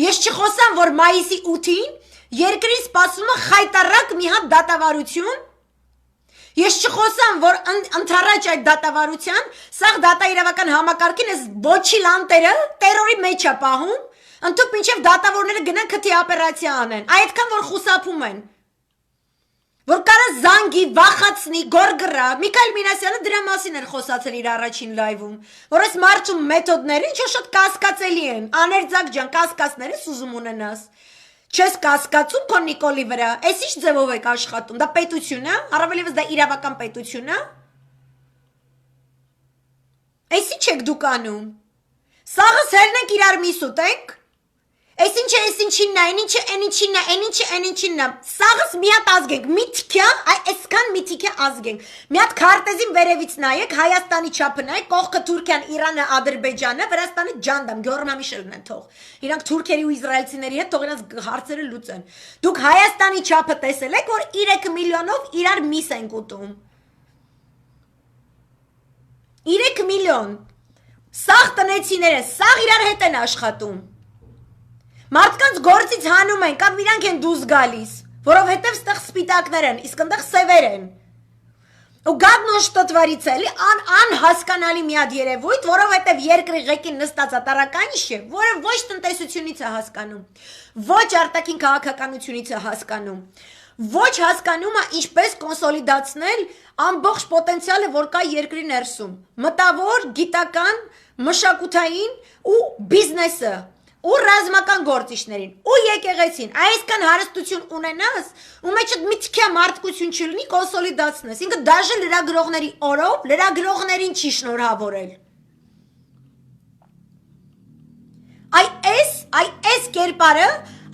Ես չխոսամ, որ մայիսի 8-ին երկրին սպասում է խայտառակ մի հատ դատավարություն։ Ես չխոսամ, որ ընդառաջ այդ դատավարության, սաղ դատաիրավական համակարգին ես ոչի լանտերը տերորի մեջ է պահում, ընդհուպ մինչև դատավորները գնան քթի օպերացիա անեն, այդքան որ խուսափում են, որ կարա զանգի, վախացնի, գորգրա, Միքայել Մինասյանը դրա մասին էր խոսացել իր առաջին լայվում, որ այս մարդու մեթոդները ինչ-որ շատ կասկածելի են, աներձակ ջան, կասկածները սուզում ունենաս, չես կասկածում քո Նիկոլի վրա, այս ինչ ձևով եք աշխատում, դա պետություն է, առավելևս դա իրավական պետություն է, այս ինչ եք դուք անում, սաղս հերն ենք իրար միս ուտենք, այս ինչ է, այս ինչինն է, այն ինչը, այն ինչինն է, այն ինչը, այն ինչինն է, սաղս մի հատ ազգենք, մի թիքյա, այսքան մի թիքյա ազգենք, մի հատ քարտեզին վերևից նայեք, Հայաստանի չափը նայեք, կողքը Թուրքիան, Իրանը, Ադրբեջանը, Վրաստանը ջանդամ, Գյոռմամիշելն են թող, իրանք թուրքերի ու իսրայելցիների հետ թող իրանք հարցերը լուծեն, դուք Հայաստանի չափը տեսել եք, որ 3 միլիոնով իրար միս ենք ուտում, 3 միլիոն, սաղ տնեցիները, սաղ իրար հետ են աշխատում, մարդկանց գործից հանում են, կամ իրանք են դուզ գալիս, որովհետև ստեղ սպիտակներ են, իսկ ընդեղ սևեր են, ու գադնո շտոտվարից էլի, անհասկանալի մի հատ երևույթ, որովհետև երկրի ղեկին նստած ատարական ինչ է, որը ոչ տնտեսությունից է հասկանում, ոչ արտաքին քաղաքականությունից է հասկանում, ոչ հասկանում է ինչպես կոնսոլիդացնել ամբողջ պոտենցիալը, որ կա երկրի ներսում, մտավոր, գիտական, մշակութային ու բիզնեսը, ու ռազմական գործիչներին, ու եկեղեցին, այսքան հարստություն ունենաս, ու մեջդ մի թքյա մարդկություն չլինի, կոնսոլիդացնես, ինքը դաժե լրագրողների օրով, լրագրողներին չի շնորհավորել։ Այս կերպարը,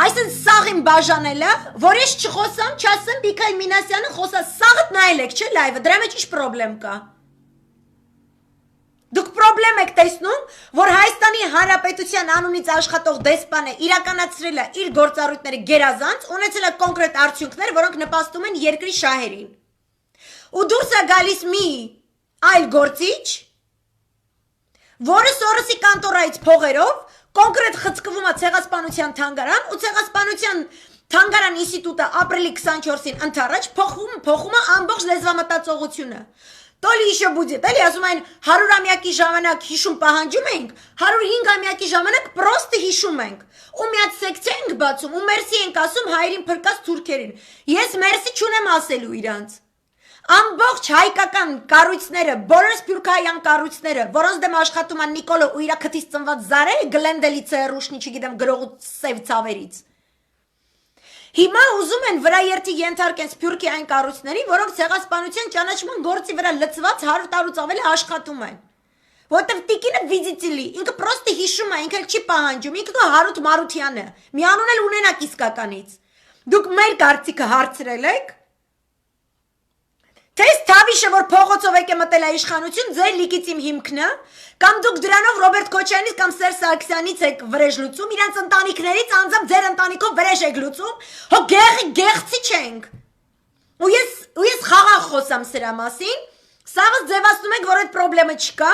այսն սաղին բաժանելը, որ ես չխոսամ, չասեմ Միքայել Մինասյանը խոսա, սաղըտ նայել եք, չէ լայվը, դրա մեջ ինչ պրոբլեմ կա։ Դուք պրոբլեմ եք տեսնում, որ Հայաստանի Հանրապետության անունից աշխատող դեսպանը իրականացրել է իր գործառույթները գերազանց, ունեցել է կոնկրետ արդյունքներ, որոնք նպաստում են երկրի շահերին։ Ու դուրս է գալիս մի այլ գործիչ, որը Սորոսի կանտորայից փողերով կոնկրետ խցկվում է ցեղասպանության թանգարան ու ցեղասպանության թանգարան ինստիտուտը ապրիլի 24-ին ընդառաջ փոխում է ամբողջ լեզվամտածողությունը։ Տոլի իշը բուդիտ, էլի ասում այն 100-ամյակի ժամանակ հիշում պահանջում ենք, 105-ամյակի ժամանակ պրոստը հիշում ենք, ու մի հատ սեկցիա ենք բացում, ու մերսի ենք ասում հայերին փրկած թուրքերին, ես մերսի չունեմ ասելու իրանց, ամբողջ հայկական կառույցները, բոլոր սփյուռքահայյան կառույցները, որոնց դեմ աշխատում են Նիկոլը ու իր քթից ծնված Զարերը, Գլենդելի ծերուշնի, չգիտեմ, գրողու սև ցավերից, հիմա ուզում են վրա երթի ենթարկեն սփյուռքի այն կառույցներին, որոնք ցեղասպանության ճանաչման գործի վրա լծված 100 տարուց ավելի աշխատում են։ Որտեվ տիկինը վիզիտիլի, ինքը պրոստը հիշում է, ինքը չի պահանջում, ինքը Հարութ Մարությանը, մի անուն էլ ունենակ իսկականից։ Դուք մեր կարծիքը հարցրել եք։ Թե Թավիշը, որ փողոցով եկե մտել է իշխանություն, ձեր լիգիտիմ հիմքն է, կամ դուք դրանով Ռոբերտ Քոչարյանից կամ Սերժ Սարգսյանից եք վրեժ լուծում, իրանց ընտանիքներից անձամբ ձեր ընտանիքով վրեժ եք լուծում, հո գեղցի չենք։ Ու ես խաղաղ խոսամ սրա մասին, սաղս ձևացնում եք, որ այդ պրոբլեմը չկա։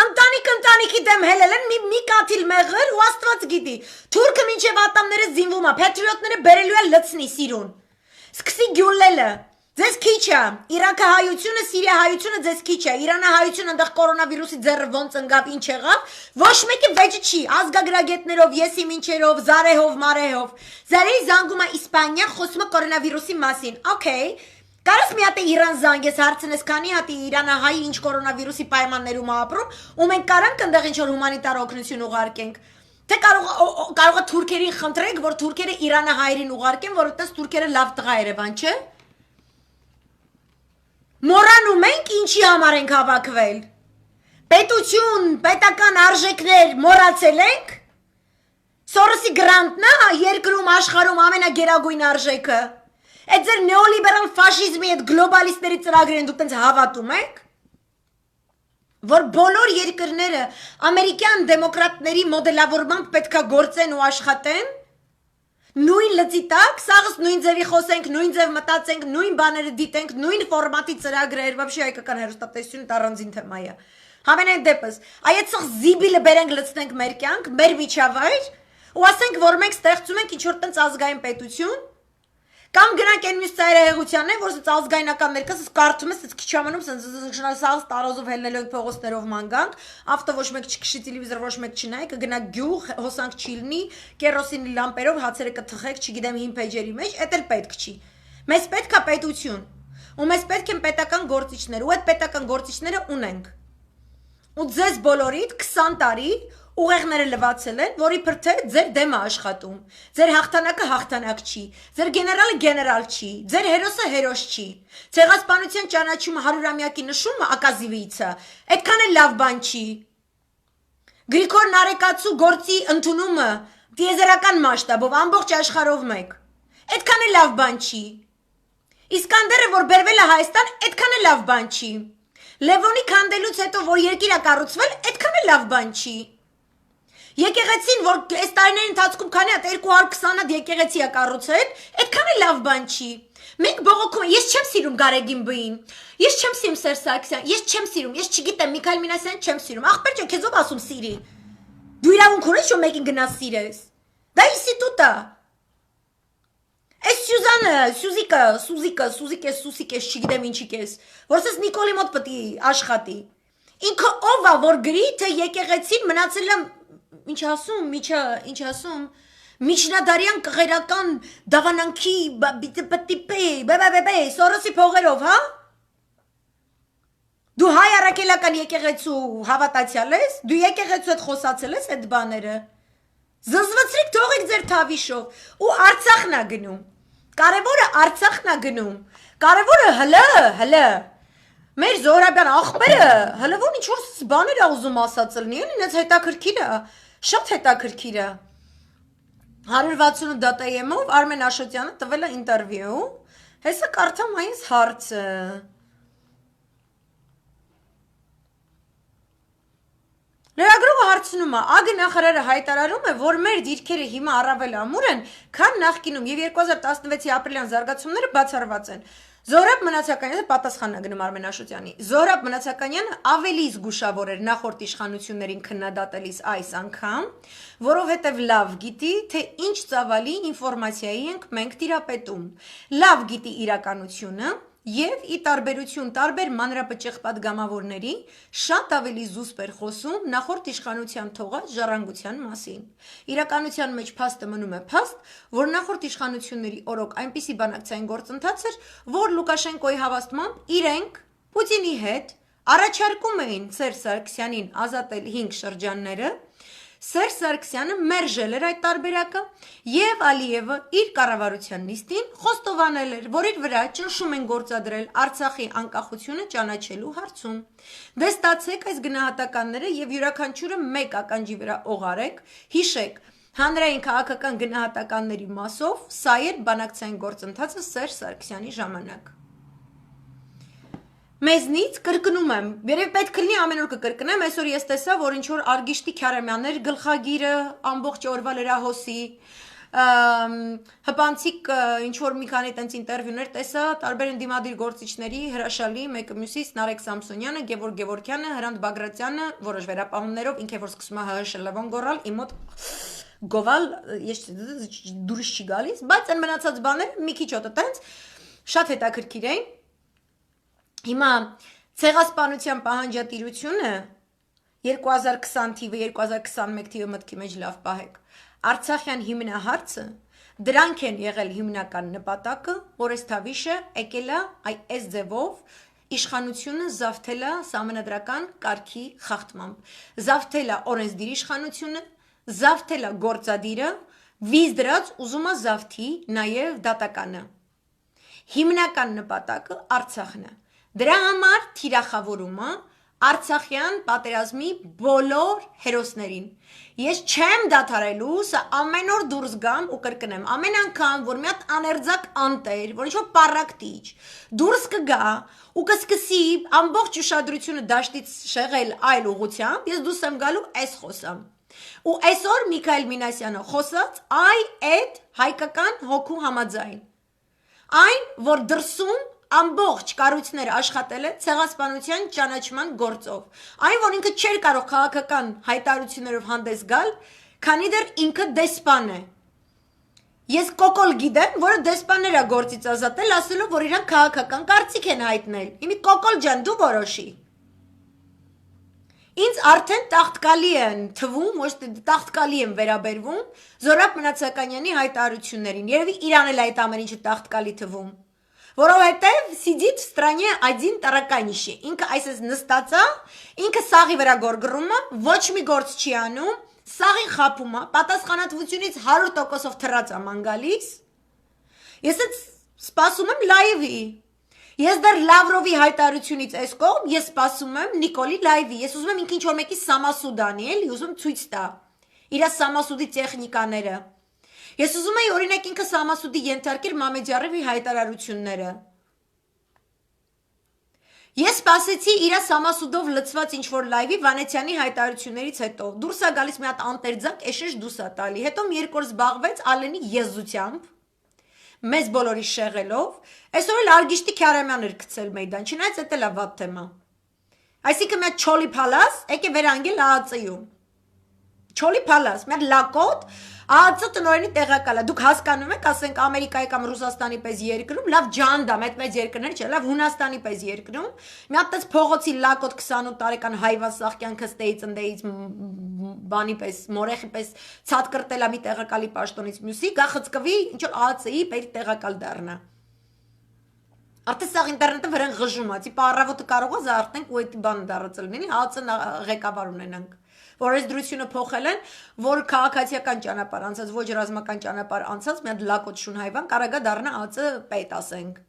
Ընտանիքի դեմ հելել են մի կաթիլ մեղր ու Աստված գիտի։ Թուրքը մինչև ատամները զինվում է, փետրիոտները բերելու է լցնի սիրուն։ Սկսի գյուլելը։ Ձեզ քիչ է, Իրաքահայությունը, Սիրիահայությունը ձեզ քիչ է, Իրանահայությունը ընդեղ կորոնավիրուսի ձեռը ոնց ընկավ, ինչ եղավ, ոչ մեկի վեճը չի, ազգագրագետներով, եսի մինչերով, Զարեհով, Մարեհով, Զարեի զանգում է Իսպանիա, խոսում է կորոնավիրուսի մասին, օքեյ, կարաս մի հատ է Իրան զանգես, հարցնես քանի հատ է Իրանահայի ինչ կորոնավիրուսի պայմաններում ապրում, ու մենք կարանք ընդեղ ինչ-որ հումանիտար օգնություն ուղարկենք, թե կարող է թուրքերին խնդրենք, որ թուրքերը Իրանահայերին ուղարկեն, որ այդպես թուրքերը լավ տղա Երևան, չէ։ Մոռանում ենք ինչի համար ենք հավաքվել։ Պետություն, պետական արժեքներ մոռացել ենք։ Սորոսի գրանտն է երկրում աշխարհում ամենագերագույն արժեքը։ Այդ ձեր նեոլիբերալ ֆաշիզմի այդ գլոբալիստների ծրագրերին դուք տենց հավատում եք։ Որ բոլոր երկրները ամերիկյան դեմոկրատների մոդելավորմամբ պետքա գործեն ու աշխատեն, նույն լծի տակ, սաղս նույն ձևի խոսենք, նույն ձև մտածենք, նույն բաները դիտենք, նույն ֆորմատի ծրագրեր, вообще հայկական հեռուստատեսությունը առանձին թեմա է։ Համենայն դեպս, այեցող զիբիլը բերենք լցնենք մեր կյանք, մեր միջավայր, ու ասենք, որ մենք ստեղծում ենք ինչ-որ տենց ազգային պետություն, կամ գնանք այն մյուս ծայրահեղությանն է, որ սենց ազգայնական ներկայս կարդում ես, քիչ ամենում սենց սաղ տարոզով հելնելով ենք փողոցներով ման գանք, ավտո ոչ մեկ չքշի, տելևիզոր ոչ մեկ չնայի, կգնա գյուղ, հոսանք չի լինի, կերոսինի լամպերով հացերը կթխեք, չգիտեմ, հին փեջերի մեջ, էդ էլ պետք չի։ Մեզ պետք է պետություն, ու մեզ պետք են պետական գործիչներ, ու այդ պետական գործիչները ունենք։ Ու ձեզ բոլորիդ 20 տարի ուղեղները լվացել են, որ իբր թե ձեր դեմը աշխատում, ձեր հաղթանակը հաղթանակ չի, ձեր գեներալը գեներալ չի, ձեր հերոսը հերոս չի, ցեղասպանության ճանաչումը 100-ամյակի նշումը ակազիվիցը, այդքան էլ լավ բան չի։ Գրիգոր Նարեկացու գործի ընդունումը տիեզերական մասշտաբով ամբողջ աշխարհով մեկ, այդքան էլ լավ բան չի։ Իսկանդերը, որ բերվել է Հայաստան, այդքան էլ լավ բան չի։ Լևոնի քանդելուց հետո, որ երկիր է կառուցվել, այդքան էլ լավ բան չի։ Եկեղեցին, որ այս տարիների ընթացքում քանի հատ 220 հատ եկեղեցի է կառուցել, այդքան էլ լավ բան չի։ Մենք բողոքում ենք, ես չեմ սիրում Գարեգին Բ-ին, ես չեմ սիրում Սերժ Սարգսյան, ես չեմ սիրում, ես չգիտեմ Միքայել Մինասյանին չեմ սիրում։ Ախպեր ջան, քեզ ով ասում սիրի։ Դու իրավունք ունես, որ մեկին գնաս սիրես։ Դա ինստիտուտ է։ Այս Սյուզանը, Սուզիկը, չգիտեմ ինչի կես, որ ասես Նիկոլի մոտ պետք է աշխատի։ Ինքը ով է, որ գրի, թե եկեղեցին մնացել է, ինչ ասում, միջնադարյան կղերական դավանանքի, Սորոսի փողերով, հա? Դու հայ առաքելական եկեղեցու հավատացյալ ես, դու եկեղեցու հետ խոսացել ես այդ բաները։ Զզվացրիք թողեք ձեր թավիշով ու Արցախն է գնում։ Կարևորը Արցախն է գնում։ Կարևորը հլը։ Մեր Զորաբյան ախպերը հլվոն ինչ-որ բաներ է ուզում ասած լինի, ինձ հետաքրքիր է, շատ հետաքրքիր է։ 168 դատայեմով Արմեն Աշոտյանը տվել է ինտերվյու, հեսա կարդամ այս հարցը։ Լրագրողը հարցնում է, ԱԳ նախարարը հայտարարում է, որ մեր դիրքերը հիմա առավել ամուր են, քան նախկինում եւ 2016-ի ապրիլյան զարգացումները բացառված են։ Զորաբ Մնացականյանը պատասխան է գնում Արմեն Աշոտյանի։ Զորաբ Մնացականյանը ավելի զգուշավոր էր նախորդ իշխանություններին քննադատելիս այս անգամ, որովհետև լավ գիտի, թե ինչ ծավալի ինֆորմացիայի ենք մենք տիրապետում։ Լավ գիտի իրականությունը և ի տարբերություն տարբեր մանրապճեղ պատգամավորների շատ ավելի զուսպ էր խոսում նախորդ իշխանության թողած ժառանգության մասին։ Իրականության մեջ փաստը մնում է փաստ, որ նախորդ իշխանությունների օրոք այնպիսի բանակցային գործընթաց էր, որ Լուկաշենկոյի հավաստմամբ իրենք Պուտինի հետ առաջարկում էին Սերժ Սարգսյանին ազատել 5 շրջանները, Սերժ Սարգսյանը մերժել էր այդ տարբերակը եւ Ալիևը իր կառավարության նիստին խոստովանել էր, որ իր վրա ճնշում են գործադրել Արցախի անկախությունը ճանաչելու հարցում։ Դե ստացեք այս գնահատականները եւ յուրաքանչյուրը մեկ ականջի վրա օղարեք, հիշեք, հանրային քաղաքական գնահատականների մասով սա էր բանակցային գործընթացը Սերժ Սարգսյանի ժամանակ։ Մեզնից կրկնում եմ, երևի պետք լինի ամեն օր կկրկնեմ, այսօր ես տեսա, որ ինչ-որ Արգիշտի Քյարամյաններ գլխագիրը ամբողջ օրվա լրահոսի, հպանցիկ ինչ-որ մի քանի տենց ինտերվյուներ տեսա, տարբեր ընդդիմադիր գործիչների հրաշալի, մեկը մյուսից Նարեկ Սամսոնյանը, Գևորգ Գևորգյանը, Հրանտ Բագրատյանը, որոշ վերապահումներով, ինքը որ սկսում է ՀՀՇ Լևոն գոռալ, իմ մոտ գովալ, ես դուրս չի գալիս, բայց այն մնացած բաները մի քիչ օտը տենց շատ հետաքրքիր էին։ Հիմա ցեղասպանության պահանջատիրությունը 2020 թիվը 2021 թիվը մտքի մեջ լավ պահեք։ Արցախյան հիմնահարցը դրանք են եղել հիմնական նպատակը, որ այս թավիշը եկել է այս ձևով իշխանությունը զավթել է սահմանադրական կարգի խախտմամբ, զավթել է օրենսդիր իշխանությունը, զավթել է գործադիրը, վիզ դրած ուզում է զավթի նաև դատականը։ Հիմնական նպատակը Արցախն է։ Դրա համար թիրախավորումը Արցախյան պատերազմի բոլոր հերոսներին։ Ես չեմ դադարելու, սա ամեն օր դուրս գամ ու կրկնեմ, ամեն անգամ, որ մի հատ աներձակ անտեր, որ ինչ-որ պառակտիչ, դուրս կգա ու կսկսի ամբողջ ուշադրությունը դաշտից շեղել այլ ուղղությամբ, ես դուրս եմ գալու այս խոսամ։ Ու այսօր Միքայել Մինասյանը խոսած այդ հայկական հոգու համաձայն։ Այն, որ դրսում ամբողջ կառույցները աշխատել են ցեղասպանության ճանաչման գործով։ Այն, որ ինքը չէր կարող քաղաքական հայտարարություններով հանդես գալ, քանի դեռ ինքը դեսպան է։ Ես կոկոլ գիտեմ, որը դեսպաններ է գործից ազատել, ասելով, որ իրանք քաղաքական կարծիք են հայտնել։ Իմի կոկոլ ջան, դու որոշի։ Ինձ արդեն տաղտկալի են թվում, ոչ թե տաղտկալի են վերաբերվում Զորաբ Մնացականյանի հայտարարություններին։ Երևի իրան էլ այդ ամեն ինչը տաղտկալի թվում։ Որովհետև սիդիտ в стране один тараканище։ Ինքը այսպես նստած է, ինքը սաղի վրա գորգռում է, ոչ մի գործ չի անում, սաղին խափում է, պատասխանատվությունից 100%-ով թռած է ման գալիս։ Ես այդ սպասում եմ լայվի։ Ես դեռ Լավրովի հայտարարությունից այս կողմ, ես սպասում եմ Նիկոլի լայվի։ Ես ուզում եմ ինքը ինչ-որ մեկի Սամասուդ անի, էլի, ուզում եմ ցույց տա։ Իրա Սամասուդի տեխնիկաները։ Ես ուզում եի օրինակ ինքը Սամասուդի ենթարկեր Մամեդյարովի հայտարարությունները։ Ես սպասեցի իրա Սամասուդով լցված ինչ-որ լայվի Վանեցյանի հայտարարություններից հետո։ Դուրս է գալիս մի հատ անտերձակ, էշեշ դուս է տալի։ Հետո մի երկու օր զբաղվեց Ալենի եզությամբ, մեզ բոլորի շեղելով, այսօր էլ Արգիշտի Քյարամյան էր գցել մեյդան, չնայած էդ էլ է վատ թեմա։ Այսինքն մի հատ չոլի փալաս, եկե վերանգել ԱԱԾ-ում։ Չոլի փալաս, մի հատ լակոտ, ԱԱԾ տնօրենի տեղակալ է։ Դուք հասկանում եք, ասենք Ամերիկայի կամ Ռուսաստանի պես երկրում, լավ ջանդամ, այդ մեծ երկրներ չէ, լավ Հունաստանի պես երկրում, մի հատ տես փողոցի լակոտ 28 տարեկան հայվան սաղկյանքը ստեից ընդեից բանի պես, մորեխի պես ցած կրտելա մի տեղակալի պաշտոնից մյուսի, գա խցկվի, ինչ որ ԱԱԾ-ի պետք տեղակալ դառնա։ Արդեն սաղ ինտերնետը վրան ղժում է, տիպա առավոտը կարող է զարթենք ու այդ բանը դառնալ լինի, ԱԱԾ ղեկավար ունենանք, որ այս դրությունը փոխել են, որ քաղաքացիական ճանապարհ անցած, ոչ ռազմական ճանապարհ անցած, մի հատ լակոտ շուն հայվան կարագա դառնա ԱԱԾ պետ ասենք։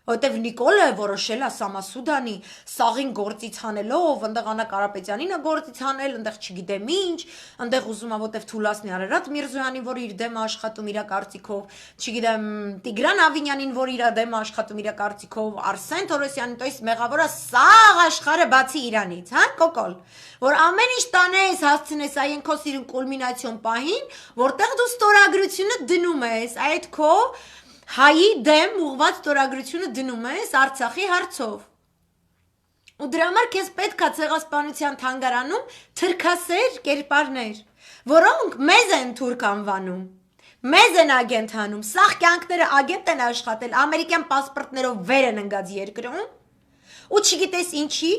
Որտեվ Նիկոլը որոշել է Սամասուդանի սաղին գործից հանելով, ընդեղ Աննա Կարապետյանին է գործից հանել, ընդեղ չգիտեմ ինչ, ընդեղ ուզում է որտեվ Թուլասնի Արարատ Միրզոյանին, որ իր դեմ աշխատում իր կարծիքով, չգիտեմ Տիգրան Ավինյանին, որ իր դեմ աշխատում իր կարծիքով, Արսեն Թորոսյանին, то есть մեղավորը սաղ աշխարհը բացի իրանից, հա, կոկոլ, որ ամեն ինչ տանես, հասցնես այն քո սիրուն կուլմինացիոն պահին, որտեղ դու ստորագրությունը դնում ես, այդ քո հայի դեմ ուղված ստորագրությունը դնում ես Արցախի հարցով։ Ու դրա համար քեզ պետք է ցեղասպանության թանգարանում թրքասեր կերպարներ, որոնք մեզ են թուրք անվանում, մեզ են ագենտ հանում, սաղ կյանքները ագենտ են աշխատել, ամերիկյան պասպորտներով վեր են ընկած երկրում, ու չգիտես ինչի,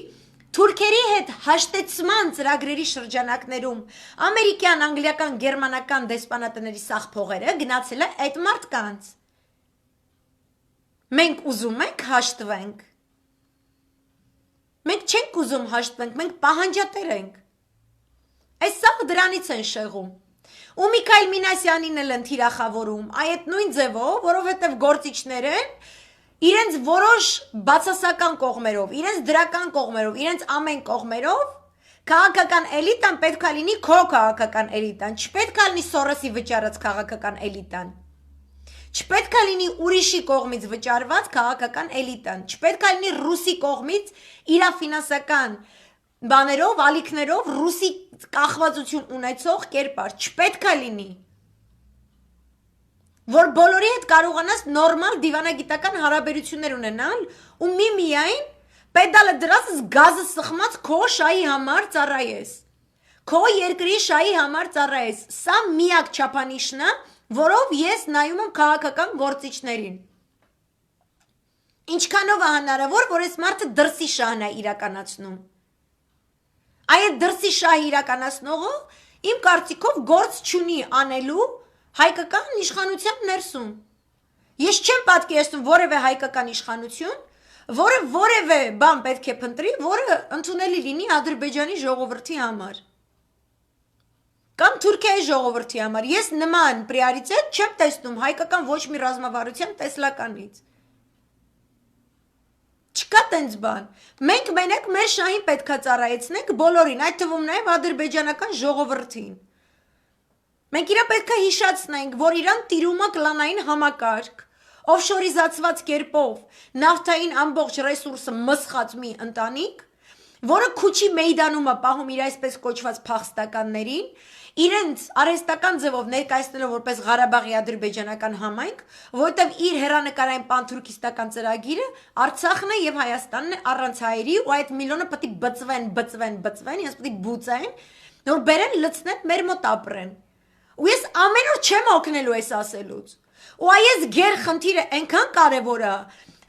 թուրքերի հետ հաշտեցման ծրագրերի շրջանակներում ամերիկյան, անգլիական, գերմանական դեսպանատների սաղ փողերը գնացել է այդ մարդկանց։ Մենք ուզում ենք հաշտվենք։ Մենք չենք ուզում հաշտվենք, մենք պահանջատեր ենք։ Այս սաղ դրանից են շեղում։ Ու Միքայել Մինասյանին էլ են թիրախավորում, այդ նույն ձևով, որովհետև գործիչները իրենց որոշ բացասական կողմերով, իրենց դրական կողմերով, իրենց ամեն կողմերով քաղաքական էլիտան պետք է լինի քո քաղաքական էլիտան, չպետք է լինի Սորոսի վճարած քաղաքական էլիտան։ Չպետք է լինի ուրիշի կողմից վճարված քաղաքական էլիտան, չպետք է լինի ռուսի կողմից իր ֆինանսական բաներով, ալիքներով ռուսի կախվածություն ունեցող կերպար, չպետք է լինի, որ բոլորի հետ կարողանաս նորմալ դիվանագիտական հարաբերություններ ունենալ ու միայն պեդալը դրած գազը սխմած քո շայի համար ծառայես, քո երկրի շայի համար ծառայես, սա միակ չափանիշն է, որով ես նայում եմ քաղաքական գործիչներին։ Ինչքանով է հնարավոր, որ այս մարդը դրսի շահն է իրականացնում։ Այդ դրսի շահը իրականացնողը իմ կարծիքով գործ չունի անելու հայկական իշխանության ներսում։ Ես չեմ պատկերացնում որևէ հայկական իշխանություն, որը որևէ բան պետք է փնտրի, որը ընդունելի լինի Ադրբեջանի ժողովրդի համար։ Կամ Թուրքիայի ժողովրդի համար, ես նման պրիորիտետ չեմ տեսնում հայկական ոչ մի ռազմավարության տեսլականից։ Չկա տենց բան, մենք մենակ մեր շահին պետք է ծառայեցնենք բոլորին, այդ թվում նաև ադրբեջանական ժողովրդին։ Մենք իրան պետք է հիշացնենք, որ իրան տիրում է կլանային համակարգ, օֆշորիզացված կերպով, նավթային ամբողջ ռեսուրսը մսխած մի ընտանիք, որը Քուչի մեյդանում է պահում իր այսպես կոչված փախստականներին, իրենց արհեստական ձևով ներկայացնելով որպես Ղարաբաղի ադրբեջանական համայնք, որովհետև իր հերանեկարային պանթուրքիստական ծրագիրը Արցախն է եւ Հայաստանն է առանց հայերի ու այդ միլիոնը պետք է բծվեն, ես պետք է բուծեն, որ բերեն լցնեն մեր մոտ ապրեն։ Ու ես ամեն օր չեմ օգնելու այս ասելուց։ Ու այս գեր խնդիրը այնքան կարևոր է,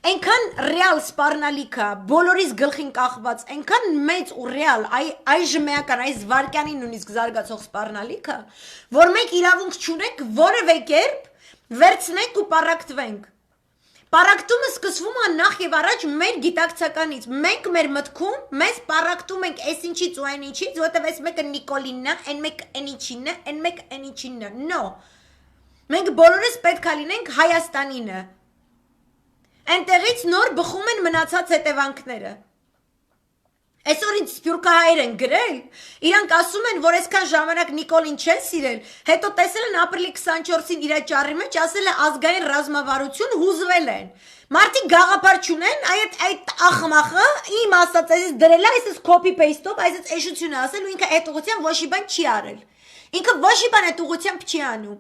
այնքան ռեալ սպառնալիք է, բոլորիս գլխին կախված, այնքան մեծ ու ռեալ այժմեական այս վարկյանին նույնիսկ զարգացող սպառնալիք է, որ մենք իրավունք չունենք որևէ կերպ վերցնենք ու պառակտվենք։ Պառակտումը սկսվում է նախ եւ առաջ մեր գիտակցականից։ Մենք մեր մտքում մեզ պառակտում ենք այսինչից ու այնինչից, որովհետեւ այս մեկը Նիկոլինն է, այն մեկը այնիչինն է, այն մեկը այնիչինն է։ No։ Մենք բոլորս պետք է լինենք Հայաստանինը։ Այնտեղից նոր բխում են մնացած հետևանքները։ Այսօր ինձ սփյուռքահայեր են գրել, իրանք ասում են, որ այսքան ժամանակ Նիկոլին չեն սիրել, հետո տեսել են ապրիլի 24-ին իր ճառի մեջ, ասել է ազգային ռազմավարություն, հուզվել են։ Մարդիկ գաղափար չունեն, այդ ախմախը իմ ասած այսպես դրել է, այսպես copy paste-ով, այսպես էշություն է ասել ու ինքը այդ ուղղությամբ ոչ մի բան չի արել։ Ինքը ոչ մի բան այդ ուղղությամբ չի անում։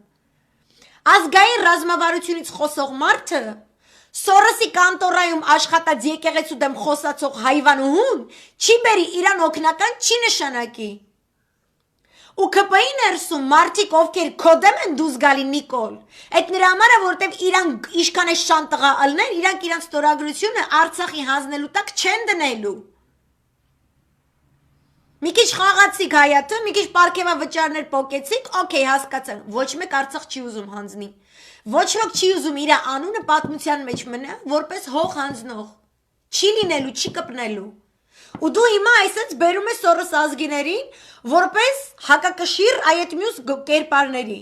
Ազգային ռազմավարությունից խոսող մարդը Սորոսի կանտորայում աշխատած եկեղեցու դեմ խոսացող հայվանուհուն չի բերի իրան օգնական չի նշանակի։ Ու ԿՊ-ի ներսում մարդիկ ովքեր կոդեմ են դուզ գալի Նիկոլ, այդ նրա համար է, որտեվ իրանք իշքան է շան տղա ըլներ, իրանք իրանք ստորագրությունը Արցախի հանձնելու տակ չեն դնելու։ Մի քիչ խաղացիք հայաթը, մի քիչ պարգևավճարներ պոկեցիք, օքեյ հասկացան, ոչ մեկ Արցախ չի ուզում հանձնի։ Ոչ ոք չի ուզում իր անունը պատմության մեջ մնա, որպես հող հանձնող։ Չի լինելու, չի կպնելու։ Ու դու հիմա այսպես բերում ես Սորոս ազգիներին, որպես հակակշիռ այդ մյուս կերպարների։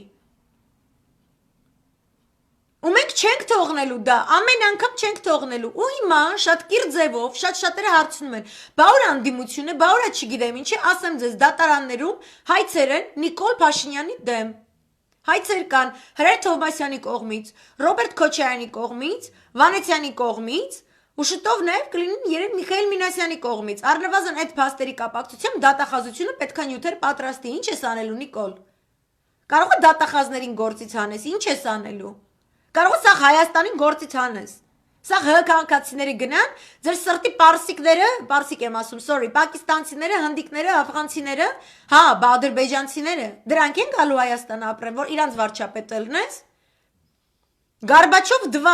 Ու մենք չենք թողնելու դա, ամեն անգամ չենք թողնելու։ Ու հիմա շատ կիրթ ձևով շատ-շատերը հարցնում են. «Բա ուր անդիմությունը, բա ուր չգիտեմ ինչի», ասեմ ձեզ, դատարաններում հայցեր են Նիկոլ Փաշինյանի դեմ։ Հայցեր կան Հրեր Թովմասյանի կողմից, Ռոբերտ Քոչարյանի կողմից, Վանեցյանի կողմից, ու շուտով նաև կլինին երեք Միքայել Մինասյանի կողմից։ Առնվազն այդ փաստերի կապակցությամբ դատախազությունը պետք է նյութեր պատրաստի։ Ինչ ես անելու Նիկոլ։ Կարող է դատախազներին գործից հանես, ինչ ես անելու։ Կարող է սա Հայաստանին գործից հանես։ Սա քաղաքացիները գնան, ձեր սրտի պարսիկները, պարսիկ եմ ասում, sorry, պակիստանցիները, հնդիկները, աֆղանցիները, հա, ադրբեջանցիները, դրանք են գալու Հայաստան ապրեն, որ իրանց վարչապետը լնես։ Գարբաչով 2,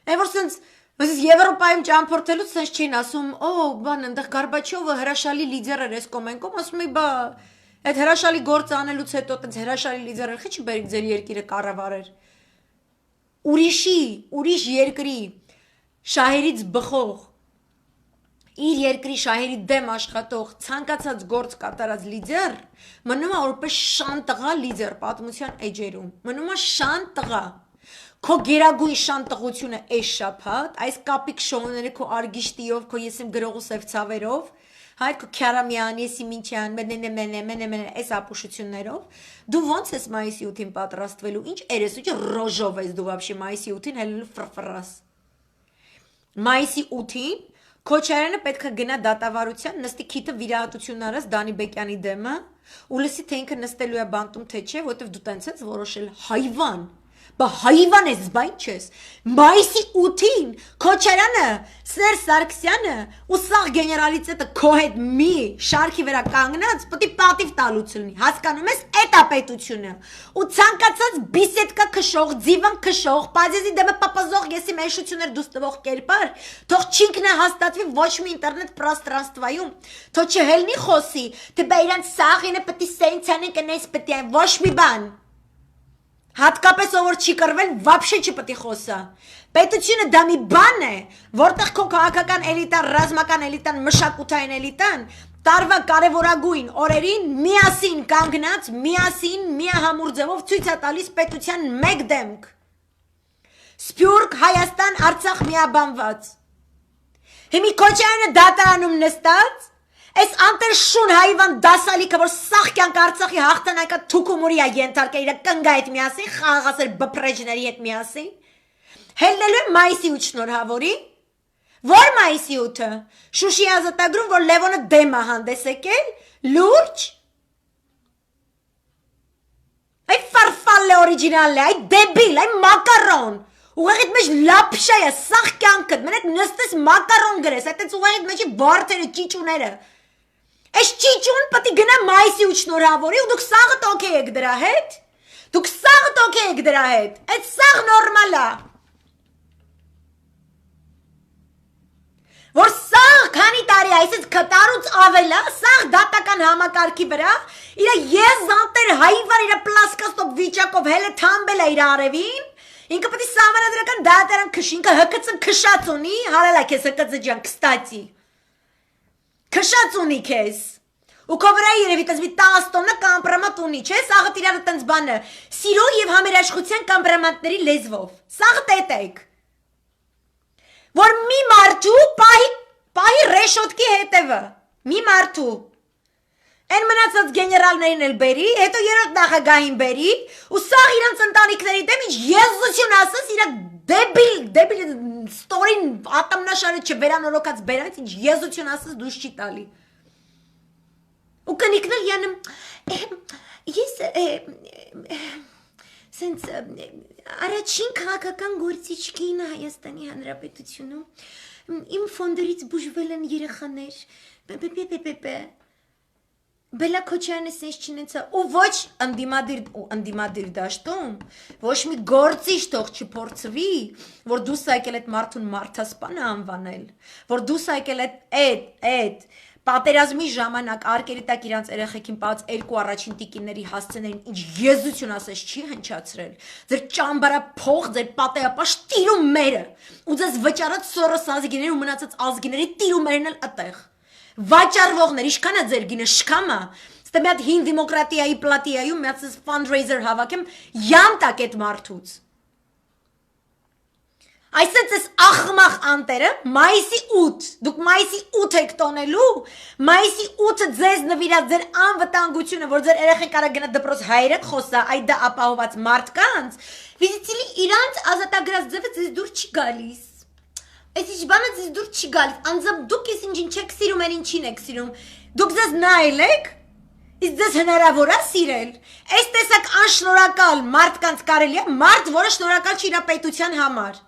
այն որ սենց Եվրոպայում ճամփորդելուց սենց չէին ասում, բան, այնտեղ Գարբաչովը հրաշալի լիդեր էր այս կոմենկում, ասում էի, բա, այդ հրաշալի գործ անելուց հետո տենց հրաշալի լիդեր էր, խիչ բերիք ձեր երկիրը կառավարեր։ Ուրիշ երկրի շահերից բխող, իր երկրի շահերի դեմ աշխատող, ցանկացած գործ կատարած լիդեր, մնում է որպես շան տղա լիդեր պատմության էջերում, մնում է շան տղա, քո գերագույն շան տղությունը այս շաբաթ, այս կապիկ շոուները քո արգիշտիով, քո եսիմ գրողու սև ցավերով, հայր քո Քյարամյան, Եսիմինչյան, մենե, այս ապուշություններով, դու ոնց ես մայիսի 8-ին պատրաստվելու, ինչ երեսուճը ռոժով ես դու վաբշի մայիսի 8-ին հելելու ֆրֆրաս։ Մայիսի 8-ին Քոչարյանը պետք է գնա դատավարության, նստի քիթը վիրահատությունն արած Դանի Բեկյանի դեմը, ու լսի թե ինքը նստելու է բանտում թե չէ, որովհետև դու տենց ես որոշել հայվան։ Բա հայվան ես, բա ինչ ես։ Մայիսի 8-ին Քոչարյանը, Սերժ Սարգսյանը ու սաղ գեներալիտետը քո հետ մի շարքի վրա կանգնած պետք է պատիվ տալուց լինի։ Հասկանում ես, էդ է պետությունը։ Ու ցանկացած բիսեդկա քշող, ձիվան քշող, պազեզի դեմը պապազող եսի մեշություններ դուս տվող կերպար, թող չինքն է հաստատվի ոչ մի ինտերնետ պրաստրաստվայում, թող չհելնի խոսի, թե բա իրանց սաղինը պետք է սենցյանեն կնես պետք է ոչ մի բան։ Հատկապես ով որ չի կռվել, վաբշե չպետք է խոսա։ Պետությունը դա մի բան է, որտեղ քո քաղաքական էլիտան, ռազմական էլիտան, մշակութային էլիտան տարվա կարևորագույն օրերին միասին կանգնած, միասին միահամուռ ձևով ցույց է տալիս պետության մեկ դեմք։ Սփյուռք, Հայաստան, Արցախ միաբանված։ Հիմի Քոչարյանը դատարանում նստած Այս անտեր շուն հայվան դասալիքը, որ սաղ կյանք Արցախի հաղթանակը թուքումուրի է ենթարկել իր կնգա հետ միասին, խաղաղասեր բպրեջների հետ միասին, հելնելու է մայիսի 8 շնորհավորի, Որ մայիսի 8-ը Շուշի ազատագրում, որ Լևոնը դեմ է հանդես եկել, լուրջ։ Այ ֆարֆալը օրիջինալը, այ դեբիլ, այ մակարոն։ Ուղեղիդ մեջ լապշա է, սաղ կյանքդ, մենակ նստես մակարոն գրես, այդտենց ուղեղիդ մեջի վարդերը, ճիճուները։ Այս ճիճուն պտի գնա մայիսի 8 շնորհավորի ու դուք սաղը տոքե եք դրա հետ։ Դուք սաղը տոքե եք դրա հետ։ Այդ սաղ նորմալ է։ Որ սաղ քանի տարի է, այսինքն կտարուց ավել է, սաղ դատական համակարգի վրա, իր եզանտեր հայվար իր պլասկաստով վիճակով հելը թամբել է իր արևին, ինքը պետք է սահմանադրական դատարան քշի, ինքը հկծը քշած ունի, հարելա քեզ հկծը ջան, կստացի։ Քշած ունի քեզ։ Ու քո վրա երևի տես մի 10 տոննա կամպրամատ ունի, չէ՞, սաղը իրար տենց բանը, սիրո եւ համերաշխության կամպրամատների լեզվով։ Սաղը տետեք։ Որ մի մարդու պահի ռեշոտքի հետևը, մի մարդու, են մնացած գեներալներին էլ բերի, հետո երրորդ նախագահին բերի, ու սաղ իրանց ընտանիքների դեմ ինչ եզություն ասես, իրա դեբիլ ստորին ատամնաշարը չվերանորոգած բերանից, ինչ եզություն ասես դուշ չի տալի։ Ու կնիկն էլ յանը, ես սենց առաջին քաղաքական գործիչքին Հայաստանի Հանրապետությունում իմ ֆոնդերից բուժվել են երեխաներ, Բելա Քոչյանը սենց չնեցա, ու ոչ ընդիմադիր դաշտում, ոչ մի գործիչ թող չփորձվի, որ դուս եկել այդ մարդուն մարդասպան անվանել, որ դուս եկել այդ պատերազմի ժամանակ արկերի տակ իրանց երեխեքին պած երկու առաջին տիկինների հասցեներին ինչ եզություն ասես չի հնչացրել, ձեր ճամբարա փող, ձեր պատեապաշ տիրումերը, ու ձեզ վճարած Սորոս ազգիների ու մնացած ազգիների տիրումերն էլ ըտեղ, վաճառվողներ, իշքան է ձեր գինը, շքամա, ստե մի հատ հին դիմոկրատիայի պլատիայում մի հատ fundraiser հավաքեմ, յան տակ այդ մարդուց։ Այսինքն այս ախմախ անտերը մայիսի 8, դուք մայիսի 8 եք տոնելու, մայիսի 8-ը ձեզ նվիրած ձեր անվտանգությունը, որ ձեր երեխեն կարա գնա դպրոց հայրեք խոսա, այդ դա ապահոված մարդկանց, վիզիտիլի իրանց ազատագրած ձևը ձեզ դուր չի գալիս, այս ինչ բանը ձեզ դուր չի գալիս, անձամբ դուք ես ինչ չեք սիրում, են ինչին եք սիրում, դուք ձեզ նայել եք, իսկ ձեզ հնարավոր է սիրել, այս տեսակ անշնորհակալ մարդկանց կարելի է, մարդ, որը շնորհակալ չի իր պետության համար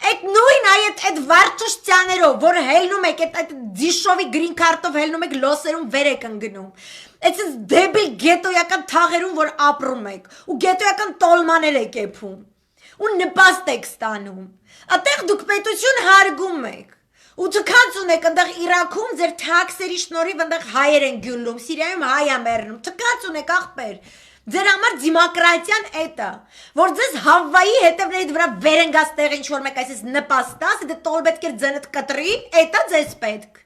Այդ նույն այդ վարդուշտյաներով, որ հելնում եք, այդ ձիշովի գրին քարտով հելնում եք, լոսերում վեր եք ընգնում, այդ դեբիլ գետոյական թաղերում, որ ապրում եք, ու գետոյական տոլմաներ եք եփում, ու նպաստ եք ստանում, այդտեղ դուք պետություն հարգում եք, ու թքած ունեք, այնտեղ Իրաքում ձեր թաքսերի շնորհիվ այնտեղ հայեր են գյուլում, Սիրիայում հայ է մեռնում, թքած ունեք ախպեր Ձեր համար դիմոկրատիան էտա, որ ձեզ Հավվայի հետևների վրա վերընկած տեղ ինչ-որ մեկ այսպես նպաստաս, դե տոլ պետք էր ձենդ կտրի, էտա ձեզ պետք։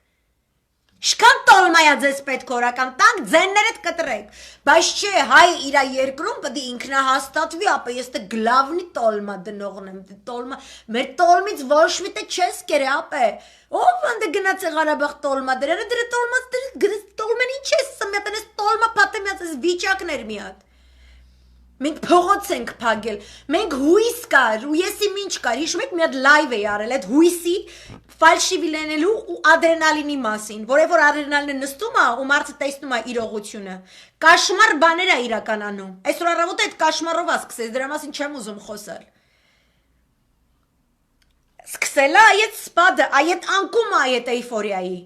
Շքան տոլմայա ձեզ պետք օրական տանք, ձեններդ կտրեք, բայց չէ, հայ իրա երկրում պդի ինքնահաստատվի, ապա ես տե գլավնի տոլմա դնողն եմ, մեր տոլմից ոչ մի տե չես կերը, ապե, ով անդե գնաց է Ղարաբաղ տոլմա դրերը, դրը տոլմեն ինչ ես սմյատն ես տոլմա պատը միած ես վիճակներ միատ։ Մենք փողոց ենք փագել, մենք հույս կար, ու եսի ինչ կար, հիշում եք մի հատ լայվ էի արել, այդ հույսի ֆալշիվի լինելու ու ադրենալինի մասին, որևոր ադրենալինը նստում է ու մարդը տեսնում է իրողությունը, կաշմար բաներ է իրականանում, այսօր առավոտ այդ կաշմարով է սկսես, դրա մասին չեմ ուզում խոսալ, սկսել է այդ սպադը, այդ անկումը այդ էյֆորիայի,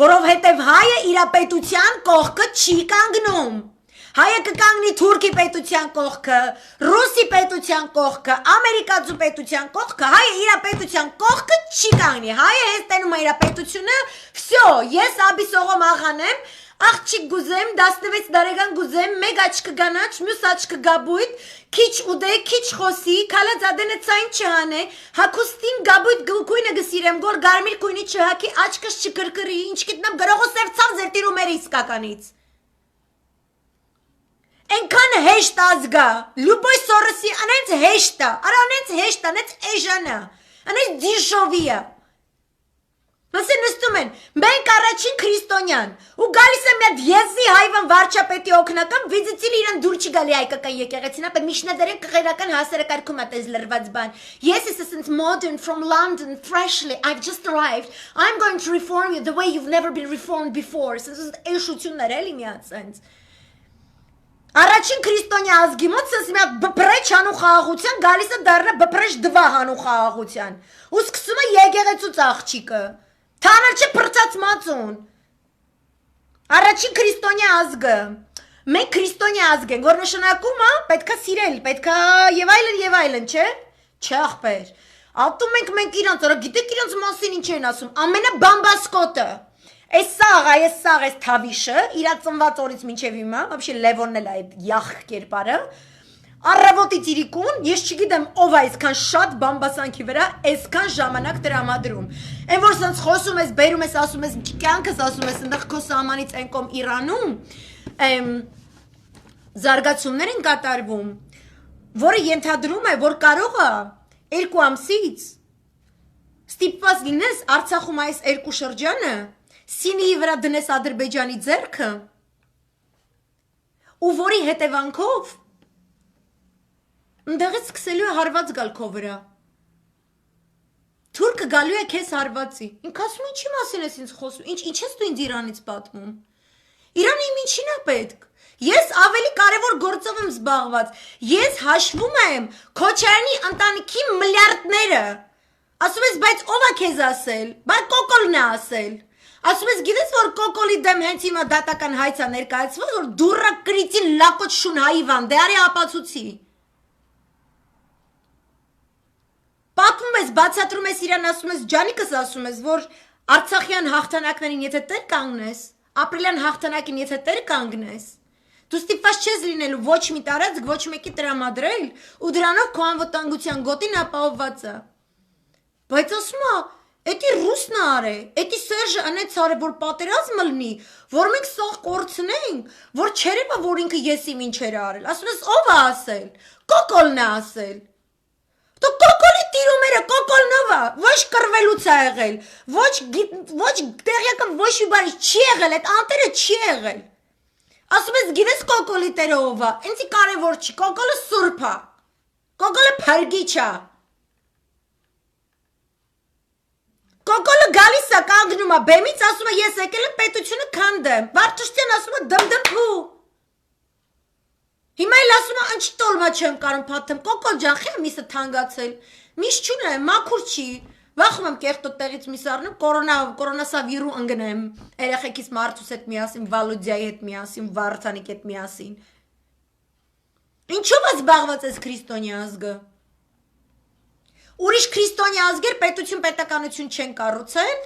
որովհետև հայը իր պետության կողքը չի կանգնում, Հայը կկանգնի Թուրքի պետության կողքը, Ռուսի պետության կողքը, Ամերիկացու պետության կողքը, հայը իր պետության կողքը չի կանգնի, հայը հեստենում է իր պետությունը, վсё, ես Աբիսողոմ աղան եմ, աղջիկ գուզեմ, 16 տարեկան գուզեմ, մեկ աչքը գանաչ, մյուս աչքը գաբույտ, քիչ ուդե, քիչ խոսի, քալածադենը ցայն չհանե, հակուստին գաբույտ գլկույնը գսիրեմ, գոր գարմիր կույնի չհակի, աչքս չկրկրի, ինչ գիտնամ գրողը սևցավ ձեր տիրումերի իսկականից Ենքան հեշտ ազգա, լուբոյ Սորոսի անենց հեշտա, արա անենց հեշտա, անենց էժանա, անենց դիշովիա, Հասե նստում են, մենք առաջին քրիստոնյան, ու գալիս է մի հատ եզի հայվան վարչապետի օգնական, վիզիտիլ իրան դուր չի գալի հայկական եկեղեցին, ապա միջնադարյան կղերական հասարակարգում է տես լրված բան։ Ես ես ասենց modern from London, freshly, I've just arrived, I'm going to reform you the way you've never been reformed before, ասենց էշություններ էլի մի հատ սենց։ Առաջին քրիստոնյա ազգի մոտ սենց մի հատ բպրեչ հանու խաղաղության, գալիս է դառնա բպրեչ դվա հանու խաղաղության, ու սկսում է եկեղեցուց աղջիկը, թանել չէ պրծած մածուն, առաջին քրիստոնյա ազգը, մենք քրիստոնյա ազգ ենք, որ նշանակում է, պետքա սիրել, պետքա եւ այլն, չէ, չէ աղբեր, ատում ենք իրանց, որա գիտեք իրանց մասին ինչ են ասում, ամենաբամբասկոտը, Այս սաղ, այս թավիշը, իրա ծնված օրից մինչև հիմա, вообще Լևոնն էլ է այդ յախ կերպարը, առավոտից իրիկուն, ես չգիտեմ ով է այսքան շատ բամբասանքի վրա, այսքան ժամանակ տրամադրում։ Այն որ սենց խոսում ես, բերում ես, ասում ես, կյանքս ասում ես, ընդեղ քո սահմանից են կողմ Իրանում, զարգացումներ են կատարվում, որը ենթադրում է, որ կարող է 2 ամսից ստիպված լինես Արցախում այս 2 շրջանը Սինիի վրա դնես Ադրբեջանի ձեռքը ու որի հետևանքով ընդեղից սկսելու է հարված գալ քո վրա թուրքը գալու է քեզ հարվածի ինք ասում ինչի մասին ես ինձ խոսում ինչ ես դու ինձ Իրանից պատմում Իրանը իմ ինչին է պետք ես ավելի կարևոր գործով եմ զբաղված ես հաշվում եմ Քոչարյանի ընտանիքի միլիարդները ասում ես բայց ով է քեզ ասել բայց կոկոլն է ասել Ասում ես գիտես որ կոկոլի դեմ հենց հիմա դատական հայց է ներկայացված որ դուրը կրիցին լակոտ շուն հայվան դե արի ապացուցի Պատմում ես բացատրում ես իրան ասում ես ջանիկս ասում ես որ Արցախյան հաղթանակներին եթե տեր կանգնես ապրիլյան հաղթանակին եթե տեր կանգնես դու ստիպված չես լինելու ոչ մի տարածք ոչ մեկի տրամադրել ու դրանով քո անվտանգության գոտին ապահովված է Բայց ասում է Էդի ռուսն արե, էդի Սերժը անեց արե, որ պատերազմը լինի, որ մենք սաղ կորցնենք, որ չերևա, որ ինքը ես իմ ինչեր արել, ասում ես ով է ասել, կոկոլն է ասել, դու կոկոլի տիրումերը, կոկոլն ով է, ոչ կրվելուց է եղել, ոչ տեղյական ոչ մի բարի չի եղել, այդ անտերը չի եղել, ասում ես գիտես կոկոլի տերը ով է, ինձի կարևոր չի, կոկոլը սուրբ է, կոկոլը փրգիչ է, Կոկոլը գալիս է կանգնում է բեմից ասում է ես եկել եմ պետությունը քանդեմ Վարդուշտյան ասում է դմդմփու Հիմա էլ ասում է ինչի տոլմա չեմ կարող փաթեմ Կոկոլ ջան խի միսը թանկացել Միս չունեմ մաքուր չի Վախում եմ կեղտոտ տեղից միս առնեմ կորոնասավիրու ընկնեմ երեխեքից Մարտուս հետ միասին Վալոդիայի հետ միասին Վարդանիկ հետ միասին Ինչով է զբաղված այս քրիստոնյա ազգը Ուրիշ քրիստոնյա ազգեր պետություն պետականություն չեն կառուցել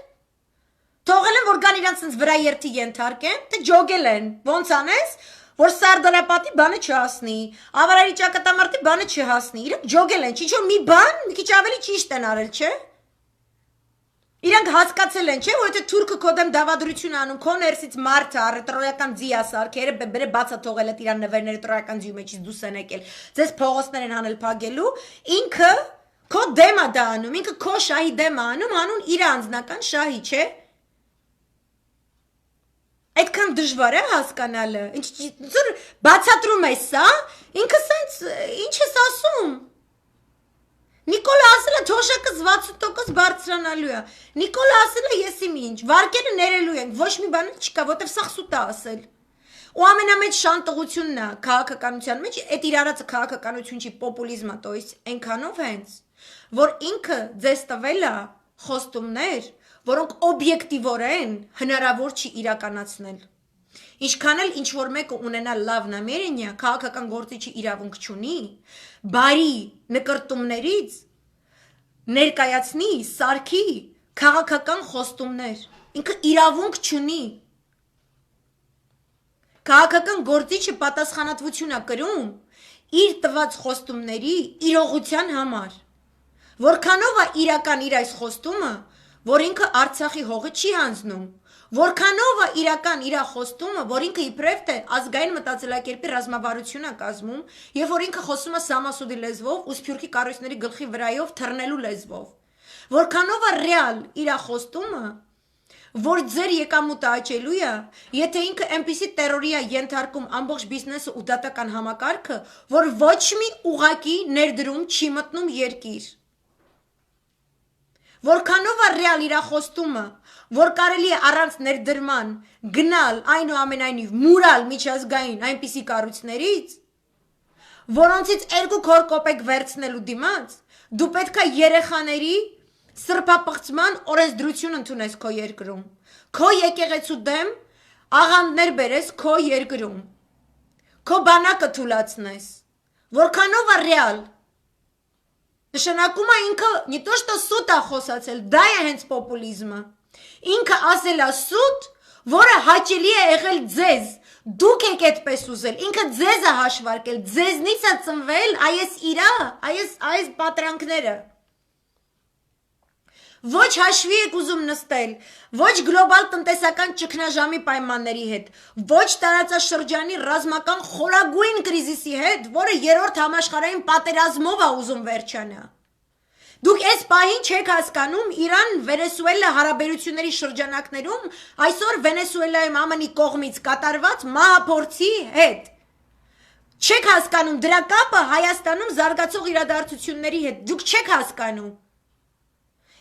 Թողել են որ կան իրանց ինձ վրա երթի ենթարկեն դե ջոգել են ոնց անես որ Սարդարապատի բանը չհասնի Ավարարի ճակատամարտի բանը չհասնի իրանք ջոգել են չի մի բան մի քիչ ավելի ճիշտ են արել չէ Իրանք հասկացել են չէ որ եթե թուրքը քո դեմ դավադրություն անում քո ներսից մարդը ռետրոյական ձիա սարքերը բերը բացա թողել է իրան նվերները տրոյական ձիու մեջից դուս են եկել ձեզ փողոցներ են անել փագելու ինքը Քո դեմ է դա անում, ինքը քո շահի դեմ է անում, հանուն իր անձնական շահի, չէ։ Այդքան դժվար է հասկանալը, ինչ բացատրում ես սա, ինքը սենց, ինչ ես ասում։ Նիկոլը ասել է թոշակը 60% բարձրանալու է, Նիկոլը ասել է ես իմ ինչ, վարկերը ներելու ենք, ոչ մի բան չկա, որտև սաղ սուտ է ասել։ Ու ամենամեծ շանտողությունն է քաղաքականության մեջ, այդ իր արածը քաղաքականություն չի, պոպուլիզմ է, то есть այնքանով հենց որ ինքը ձեզ տվել է խոստումներ, որոնք օբյեկտիվորեն հնարավոր չի իրականացնել։ Ինչքան էլ ինչ-որ մեկը ունենա լավ նամերենյա, քաղաքական գործիչի իրավունք չունի, բարի նկրտումներից ներկայացնի, սարքի քաղաքական խոստումներ, ինքը իրավունք չունի։ Քաղաքական գործիչը պատասխանատվություն է կրում իր տված խոստումների իրողության համար։ Որքանով է իրական իր այս խոստումը, որ ինքը Արցախի հողը չի հանձնում, որքանով է իրական իր խոստումը, որ ինքը իբրև թե ազգային մտածելակերպի ռազմավարություն է կազմում, եւ որ ինքը խոսում է Սամասուդի լեզվով ու Սփյուռքի կառույցների գլխի վրայով թռնելու լեզվով, որքանով է ռեալ իր խոստումը, որ ձեր եկամուտը աճելու է, եթե ինքը այնպիսի տերորի է ենթարկում ամբողջ բիզնեսը ու դատական համակարգը, որ ոչ մի ուղակի ներդրում չի մտնում երկիր։ Որքանով է ռեալ իրա խոստումը, որ կարելի է առանց ներդրման գնալ այնուամենայնիվ մուրալ միջազգային այնպիսի կառույցներից, որոնցից 2 քոր կոպեկ վերցնելու դիմաց, դու պետք է երեխաների սրբապղծման օրենսդրություն ընդունես քո երկրում, քո եկեղեցու դեմ աղանդներ բերես քո երկրում, քո բանակը թուլացնես, որքանով է ռեալ, նշանակում է ինքը не то что սուտ է խոսացել, դա է հենց պոպուլիզմը, ինքը ասել է սուտ, որը հաճելի է եղել ձեզ, դուք եք այդպես ուզել, ինքը ձեզ է հաշվարկել, ձեզնից է ծնվել այս իրա, այս պատրանքները, ոչ հաշվի եք ուզում նստել, ոչ գլոբալ տնտեսական ճգնաժամի պայմանների հետ, ոչ տարածաշրջանի ռազմական խորագույն կրիզիսի հետ, որը 3-րդ համաշխարհային պատերազմով է ուզում վերջանա։ Դուք այս պահին չեք հասկանում Իրան-Վենեսուելա հարաբերությունների շրջանակներում այսօր Վենեսուելայում ԱՄՆ-ի կողմից կատարված մահափորձի հետ։ Չեք հասկանում դրա կապը Հայաստանում զարգացող իրադարձությունների հետ, դուք չեք հասկանում։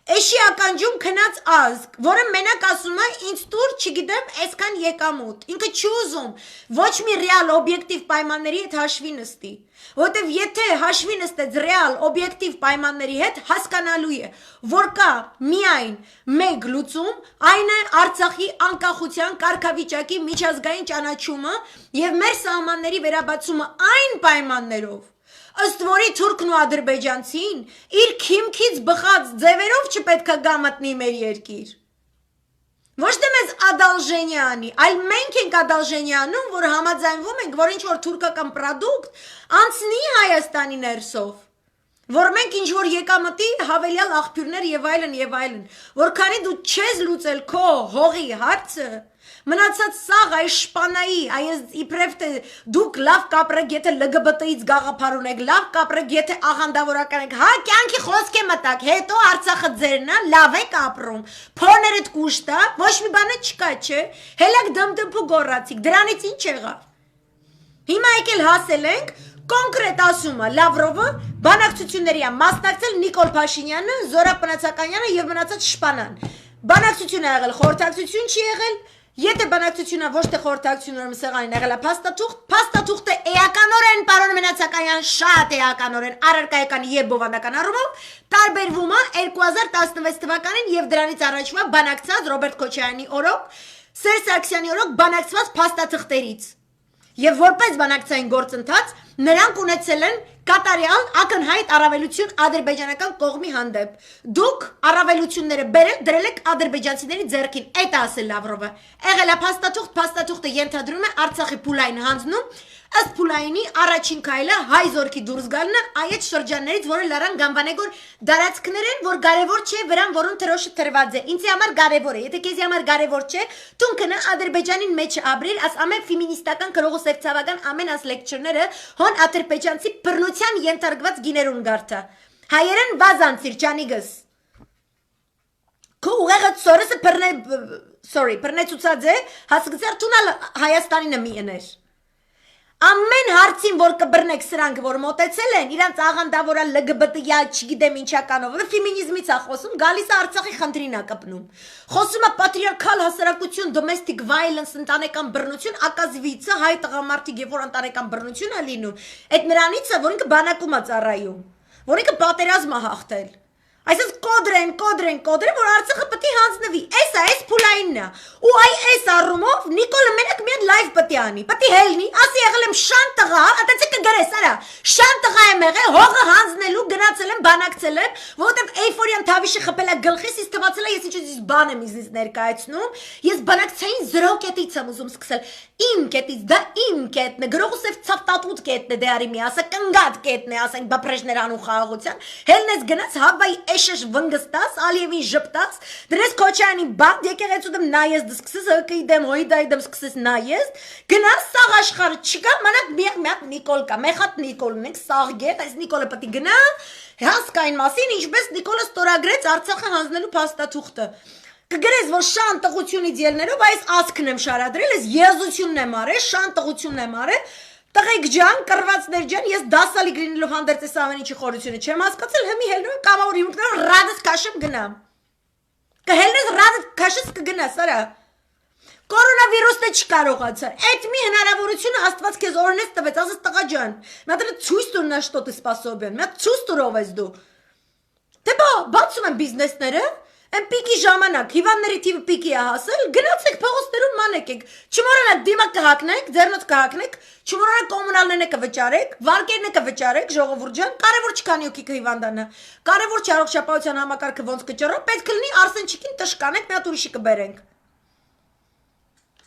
Էշի ականջում քնած ազգ, որը մենակ ասում է ինձ տուր, չգիտեմ, այսքան եկամուտ, ինքը չի ուզում ոչ մի ռեալ օբյեկտիվ պայմանների հետ հաշվի նստի, որտեվ եթե հաշվի նստեց ռեալ օբյեկտիվ պայմանների հետ, հասկանալու է, որ կա միայն մեկ լուծում, այն է Արցախի անկախության կարգավիճակի միջազգային ճանաչումը եւ մեր սահմանների վերաբացումը այն պայմաններով, ըստ որի թուրքն ու ադրբեջանցին իր քիմքից բխած ձևերով չպետք է գա մտնի մեր երկիր։ Ոչ թե մեզ ադալժենի անի, այլ մենք ենք ադալժենի անում, որ համաձայնվում ենք, որ ինչ-որ թուրքական պրոդուկտ անցնի Հայաստանի ներսով, որ մենք ինչ-որ եկամտի հավելյալ աղբյուրներ եւ այլն, որքանի դու չես լուծել քո հողի հարցը, մնացած սաղ այս շպանայի, այս իբրև թե դուք լավ կապրեք, եթե LGBT-ից գաղափար ունեք, լավ կապրեք, եթե աղանդավորական եք, հա, կյանքի խոսք է մտակ, հետո Արցախը ձերն է, լավ եք ապրում, փորներդ կուշտ է, ոչ մի բանը չկա, չէ, հելակ դմդմփու գոռացիք, դրանից ինչ եղավ։ Հիմա եկել հասել ենք, կոնկրետ ասում է Լավրովը, բանակցությունների է մասնակցել Նիկոլ Փաշինյանը, Զորաբ Մնացականյանը եւ մնացած շպանան։ Բանակցություն է եղել, խորհրդակցություն չի եղել, եթե բանակցությունը ոչ թե խորհրդակցություններում սեղանին եղել է փաստաթուղթը էականորեն պարոն Մնացականյան շատ էականորեն առարկայական եւ բովանդական առումով տարբերվում է 2016 թվականին եւ դրանից առաջվա բանակցած Ռոբերտ Քոչարյանի օրոք, Սերժ Սարգսյանի օրոք բանակցված փաստաթղթերից։ Եվ որպես բանակցային գործընթաց նրանք ունեցել են կատարյալ ակնհայտ առավելություն ադրբեջանական կողմի հանդեպ։ Դուք առավելությունները դրել եք ադրբեջանցիների ձեռքին, այդ է ասել Լավրովը։ Եղել է փաստաթուղթը ենթադրում է Արցախի փուլային հանձնում, ըստ փուլայինի առաջին քայլը հայ զորքի դուրս գալն է այդ շրջաններից, որը լարան գանվանեգոր դարածքներ են, որ կարևոր չէ վրան, որոնց թրոշը թրված է։ Ինձ համար կարևոր է, եթե քեզի համար կարևոր չէ, տունքն Ադրբեջանին մեջ ապրել, աս ամեն ֆեմինիստական քրողը սերծավական ամեն աս լեկչրները հոն ադրբեջանցի բռնության ենթարկված գիներուն գարտա։ Հայերեն վազանցիր ճանիգս։ Քո ուղեղը սորսը բռնեցուցած է, հասկացար տունալ Հայաստանինը մի էներ։ Ամեն հարցին, որ կբռնեք սրանք, որ մոտեցել են, իրանց աղանդավորա LGBT-յա, չգիտեմ ինչականով, ֆեմինիզմից է խոսում, գալիս է Արցախի խնդրին է կպնում։ Խոսում է պատրիարքալ հասարակություն, domestic violence, ընտանեկան բռնություն, ակազվիցը, հայ տղամարդիկ, երբ որ ընտանեկան բռնություն է լինում, այդ նրանից է, որ ինքը բանակում է ծառայում, որ ինքը պատերազմ է հաղթել։ Այսպես կոդրեն, որ Արցախը պետք է հանձնվի։ Այս փուլայինն է։ Ու այս առումով Նիկոլը մենակ մի հատ լայվ պետք է անի։ Պետք է հելնի, ասի եղել եմ շան տղա, այդտեղ կգրես, արա։ Շան տղա եմ եղել, հողը հանձնելու գնացել եմ, բանակցել եմ, որովհետև էйֆորիան թավիշը խփել է գլխիս, իսկ թվացել է ես ինչ-որ բան եմ ինձ ներկայացնում։ Ես բանակցային 0 կետից եմ ուզում սկսել։ Իմ կետից, դա իմ կետն է, գրողուսև ցավտատուտ կետն է դե արի մի ասա, կնգատ կետն է, ասենք բապրեժներ անու խաղաղության։ Հելնես գնաց հավայի էշեշ վնգստաս, Ալիևին ժպտաս, դրես Քոչարյանի բանդ եկեղեցու դեմ նայես դսկսես, հկի դեմ, հոյդայի դեմ սկսես նայես, գնաս սաղ աշխարհը չկա, մանակ մի հատ Նիկոլ կա, մեկ հատ Նիկոլ ունենք, սաղ գետ, այս Նիկոլը պետք է գնա, հասկային մասին, ինչպես Նիկոլը ստորագրեց Արցախը հանձնելու փաստաթուղթը։ կգրես, որ շան տղությունից ելներով այս ասքն եմ շարադրել, ես եզությունն եմ արել, շան տղությունն եմ արել, տղեկ ջան, կռվածներ ջան, ես դասալի գրինելով հանդերձ ես ամեն ինչի խորությունը չեմ հասկացել, հիմի հելնում եմ կամավոր հիմունքներով ռադս քաշեմ գնամ։ Կհելնես ռադս քաշես կգնաս, արա։ Կորոնավիրուսն է չկարողացար։ Այդ մի հնարավորությունը Աստված քեզ օրինեց տվեց, ասես տղա ջան։ Մատը ցույց տուր նա что ты способен։ Մա ցույց տուրով ես դու։ Դե բացում են բիզնեսները, այն պիկի ժամանակ, հիվանդների թիվը պիկի է հասել, գնացեք փողոցներում մանեկեք։ Չմոռանաք դիմակ կհակնեք, ձեռնոց կհակնեք, չմոռանաք կոմունալներն կվճարեք, վարկերն կվճարեք, ժողովուրդ ջան, կարևոր չկանի օքի կհիվանդանա։ Կարևոր չի առողջապահության համակարգը ոնց կճռա, պետք է լինի Արսենչիկին տշկանեք, մի հատ ուրիշի կբերենք։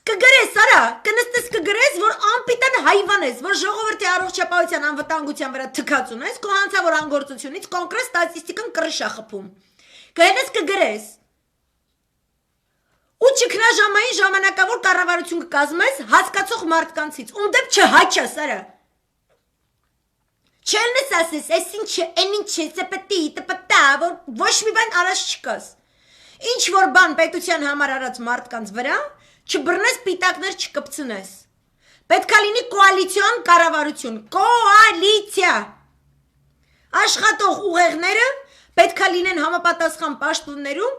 Կգրես, արա, կնստես կգրես, որ անպիտան հայվան ես, որ ժողովրդի առողջապահության անվտանգության վրա թքած ունես, քո հանցավոր անգործությունից կոնկրետ ստատիստիկան կռիշա խփում։ Կհենես կգրես։ Ու ճգնաժամային ժամանակավոր կառավարություն կկազմես հասկացող մարդկանցից, ում դեպ չհաչաս, արա։ Չելնես ասես, այս ինչը, այն ինչը, ծպտի, տպտա, որ ոչ մի բան արած չկաս։ Ինչ որ բան պետության համար արած մարդկանց վրա չբռնես պիտակներ չկպցնես։ Պետք է լինի կոալիցիոն կառավարություն, կոալիցիա։ Աշխատող ուղեղները պետք է լինեն համապատասխան պաշտոններում,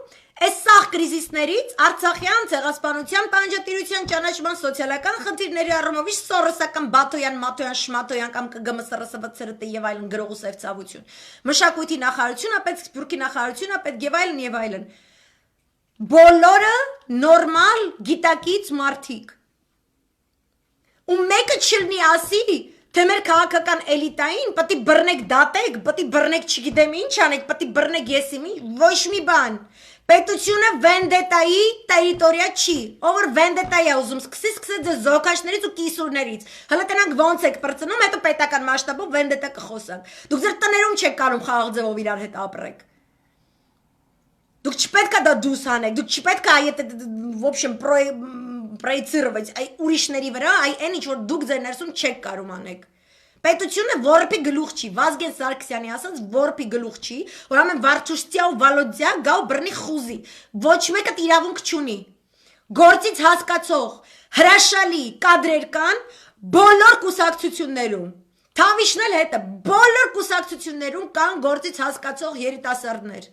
այս սաղ կրիզիսներից, Արցախյան, ցեղասպանության, պանջատիրության, ճանաչման, սոցիալական խնդիրների առումով իշ սորոսական բաթոյան, մաթոյան, շմաթոյան կամ ԿԳՄՍՌՍՎՑՐՏ եւ այլն գրող ու սևծավություն։ Մշակույթի նախարարությունը, պետք սփյուռքի նախարարությունը, պետք եւ այլն եւ այլն։ Բոլորը նորմալ գիտակից մարդիկ։ Ու մեկը չլինի ասի, թե մեր քաղաքական էլիտային պետք է բռնեք դատեք, պետք է բռնեք չգիտեմ ինչ անեք, պետք է բռնեք եսիմի, ոչ մի բան։ Պետությունը վենդետայի տերիտորիա չի։ Ով որ վենդետայի է ուզում սկսի ձեզ զոհքաշներից ու կիսուրներից։ Հələ տնանք ոնց եք պրծնում, հետո պետական մասշտաբով վենդետա կխոսանք։ Դուք ձեր տներում չեք կարող խաղաղ ձևով իրար հետ ապրեք։ Դուք չպետք է դա դուս անեք, դուք չպետք է в общем проецировать ուրիշների վրա, այն ինչ որ դուք ձեր ներսում չեք կարող անեք։ Պետությունը որպի գլուխ չի, Վազգեն Սարգսյանի ասած որպի գլուխ չի, որ ամեն Վարչուշտյա ու Վալոդյա գա ու բռնի խուզի, ոչ մեկը իրավունք չունի։ Գործից հասկացող հրաշալի կադրեր կան բոլոր կուսակցություններում։ Թավիշն էլ հետը բոլոր կուսակցություններում կան գործից հասկացող երիտասարդներ։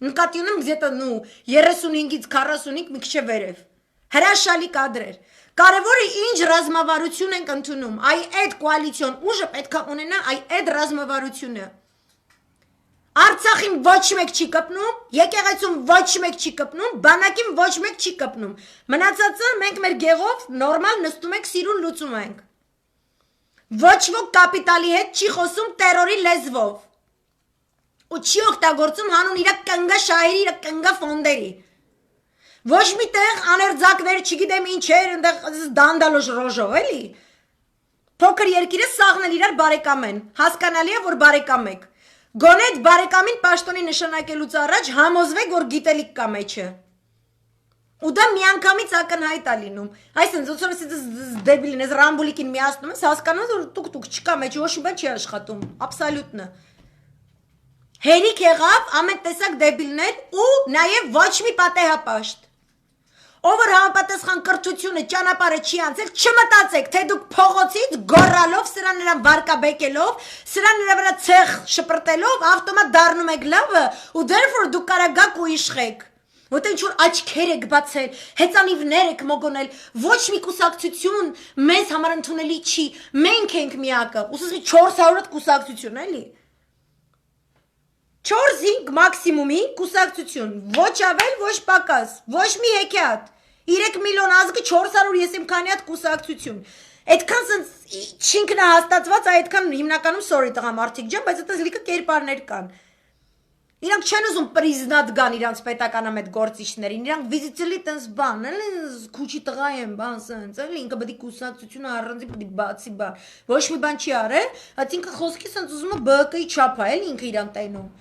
Նկատի ունեմ где-то 35-ից 45 մի քիչ վերև։ Հրաշալի կադրեր։ Կարևորը ինչ ռազմավարություն ենք ընդունում, այդ կոալիցիոն ուժը պետք է ունենա այդ ռազմավարությունը։ Արցախին ոչ մեկ չի կպնում, եկեղեցում ոչ մեկ չի կպնում, բանակին ոչ մեկ չի կպնում։ Մնացածը մենք մեր գեղով նորմալ նստում ենք, սիրուն լուծում ենք։ Ոչ ոք կապիտալի հետ չի խոսում տերորի լեզվով։ Ու չի օգտագործում հանուն իր կնգա շահերի, իր կնգա ֆոնդերի։ Ոչ մի տեղ աներձակներ, չգիտեմ ինչեր, այնտեղ դանդալոշ ռոժով, էլի։ Փոքր երկիրը սաղն էլ իրար բարեկամ են, հասկանալի է, որ բարեկամ եք։ Գոնե այդ բարեկամին պաշտոնի նշանակելուց առաջ համոզվեք, որ գիտելիք կա մեջը։ Ու դա միանգամից ակնհայտ է լինում։ Այսինքն, ոնց որ դեբիլին, ես ռամբուլիկին միացնում ես, հասկանում ես, որ տուկ-տուկ չկա մեջ, ոչ մի բան չի աշխատում, աբսոլյուտնը։ Հերիք եղավ ամեն տեսակ դեբիլներ ու նաև ոչ մի պատեհապաշտ։ Ով որ համապատասխան կրթությունը ճանապարհը չի անցել, չմտածեք, թե դուք փողոցից գոռալով, սրան նրան վարկաբեկելով, սրան նրա վրա ցեղ շպրտելով ավտոմատ դառնում եք լավը ու therefore դուք կարող գաք ու իշխեք։ Որտեղ ինչ որ աչքեր եք բացել, հեծանիվներ եք մոգոնել, ոչ մի կուսակցություն մեզ համար ընդունելի չի, մենք ենք միակը, ուսուցի 400 կուսակցություն էլի։ 4-5 մաքսիմումի կուսակցություն, ոչ ավել, ոչ պակաս, ոչ մի հեքիաթ, 3 միլիոն ազգը 400 ես իմ քանի հատ կուսակցություն, այդքան չինքնահաստատված, այդքան հիմնականում sorry տղամարդիկ ջան, բայց այդպես լիքը կերպարներ կան, իրանք չեն ուզում պրիզնատ գան իրանց պետականամետ գործիչներին, իրանք վիզիտելի տենց բան, քուչի տղա եմ, բան սենց, ինքը պետք է կուսակցությունը առանձին պետք է բացի բան, ոչ մի բան չի արել, այդ ինքը խոսքի սենց ուզում է ԲԿ-ի չափ է, ինքը իրան տենում։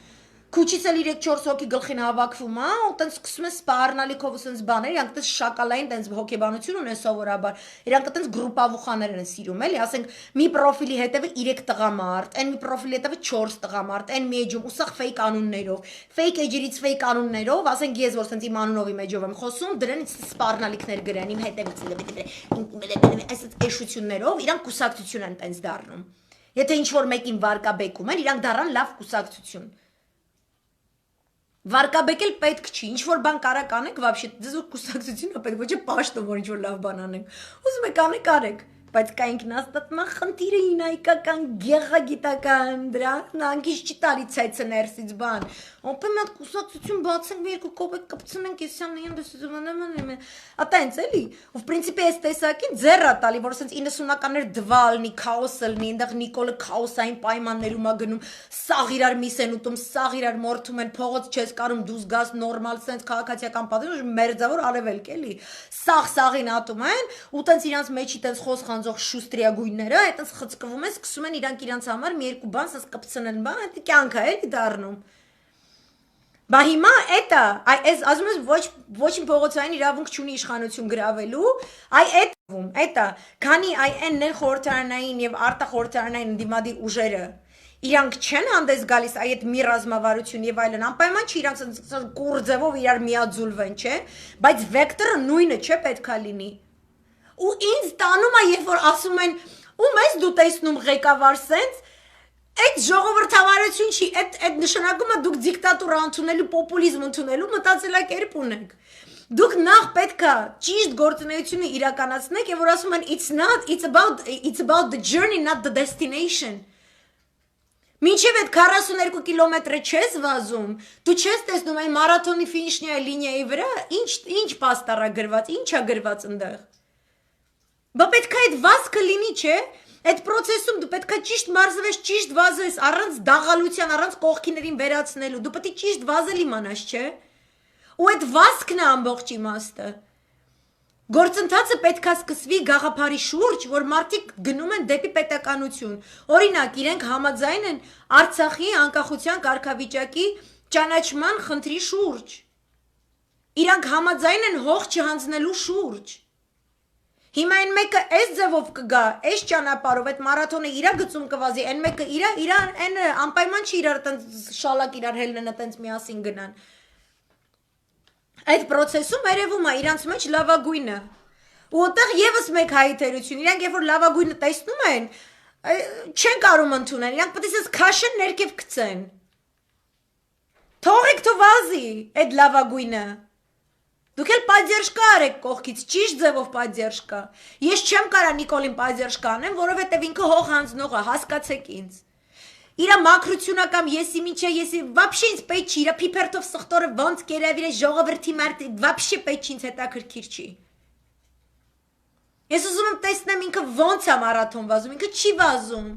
Քուչից էլ 3-4 հոգի գլխին հավաքվում, հա, ու տենց սկսում են սպառնալիքով ու սենց բաներ, իրանք տենց շակալային տենց հոգեբանություն ունեն սովորաբար։ Իրանք տենց գրուպավուխաներ են սիրում, էլի, ասենք մի պրոֆիլի հետևը 3 տղամարդ, այն մի պրոֆիլի հետևը 4 տղամարդ, այն մի էջում ու սա ֆեյք անուններով, ֆեյք էջերից ֆեյք անուններով, ասենք ես որ սենց իմ անունով իմ էջով եմ խոսում, դրանից սպառնալիքներ գրեն իմ հետևից, այս էշություններով, իրանք կուսակցություն են տենց դառնում։ Եթե ինչ-որ մեկին վարկաբեկում են, իրանք դառան լավ կուսակցություն։ Վարկաբեկել պետք չի, ինչ-որ բան կարակ անեք, վաբշե, ձեզ որ կուսակցություն է պետք, ոչ է պաշտում, որ ինչ-որ լավ բան անեք։ Ուզում եք անեք, արեք, բայց կա ինքնաստատման խնդիրը ինայկական, գեղագիտական, դրա անգիշ չի տալի ցեցը ներսից բան։ Ապա մի հատ կուսակցություն բացենք, մի երկու կոպեկ կպցնենք, եսյան նույն դեսուզմանաման, ատենց էլի, ու в принципе այս տեսակին ձեռա տալի, որ ասենց 90-ականներ դվալ լինի, քաոս լինի, այնտեղ Նիկոլը քաոսային պայմաններում է գնում, սաղ իրար միս են ուտում, սաղ իրար մորթում են, փողոց չես կարում դուս գաս նորմալ սենց քաղաքացիական պատերազմ, մերձավոր արևելք էլի, սաղ-սաղին ատում են, ու տենց իրանց մեջի տենց խոս խանձող շուստրիագույնները, այտենց խցկվում են, սկսում են իրանք իրանց համար մի երկու բան սենց կպցնեն, բան, այդ կյանք է էլի դառնում։ Բա հիմա էտա, այս ասում ես ոչ իմ փողոցային իրավունք չունի իշխանություն գրավելու, էտա, քանի այն խորհրդարանային եւ արտախորհրդարանային դիմադիր ուժերը իրանք չեն հանդես գալիս այդ մի ռազմավարություն եւ այլն, անպայման չի իրանք կուր ձևով իրար միաձուլվեն, չէ, բայց վեկտորը նույնը չէ պետքա լինի։ Ու ինձ տանում է, երբ որ ասում են, ու մեզ դու տեսնում ղեկավար սենց այդ ժողովրդավարություն չի, այդ նշանակում է դուք դիկտատուրա ընդունելու, պոպուլիզմ ընդունելու մտածելակերպ ունեք։ Դուք նախ պետքա ճիշտ գործունեությունը իրականացնեք, եւ որ ասում են it's about the journey, not the destination։ Մինչև այդ 42 կիլոմետրը չես վազում, դու չես տեսնում այն մարաթոնի ֆինիշնյա լինիայի վրա, ինչ պաստառա գրված, ինչ է գրված այնտեղ։ Բա պետքա այդ վազքը լինի, չէ։ Այդ process-ում դու պետքա ճիշտ մարզվես, ճիշտ վազես, առանց դաղալության, առանց կողքիներին վերացնելու, դու պետք է ճիշտ վազել իմանաս, չէ։ Ու այդ վազքն է ամբողջ իմաստը։ Գործընթացը պետքա սկսվի գաղափարի շուրջ, որ մարդիկ գնում են դեպի պետականություն։ Օրինակ, իրենք համաձայն են Արցախի անկախության կարգավիճակի ճանաչման խնդրի շուրջ։ Իրանք համաձայն են հող չհանձնելու շուրջ։ Հիմա այն մեկը այս ձևով կգա, այս ճանապարհով այդ մարաթոնը իրա գծում կվազի, այն մեկը իրա այն անպայման չի իրար այտենց շալակ իրար հելնեն այտենց միասին գնան։ Այդ process-ում երևում է իրանց մեջ լավագույնը։ Ու այդտեղ եւս մեկ հայտարարություն, իրանք երբ որ լավագույնը տեսնում են, չեն կարող ընդունել, իրանք պետք է ասես քաշեն ներքև գցեն։ Թողեք թո վազի այդ լավագույնը։ Դուք էլ պադերժկա արեք կողքից, ճիշտ ձևով պադերժկա։ Ես չեմ կարա Նիկոլին պադերժկա անեմ, որովհետև ինքը հող հանձնող է, հասկացեք ինձ։ Իրա մակրությունական եսի միջա եսի вообще ինձ պետք չի, իրա փիփերթով սխտորը ոնց կերավ իրա ժողովրդի մարդ вообще պետք չի ինձ հետաքրքիր չի։ Ես ուզում եմ տեսնեմ ինքը ոնց է մարաթոն վազում, ինքը չի վազում։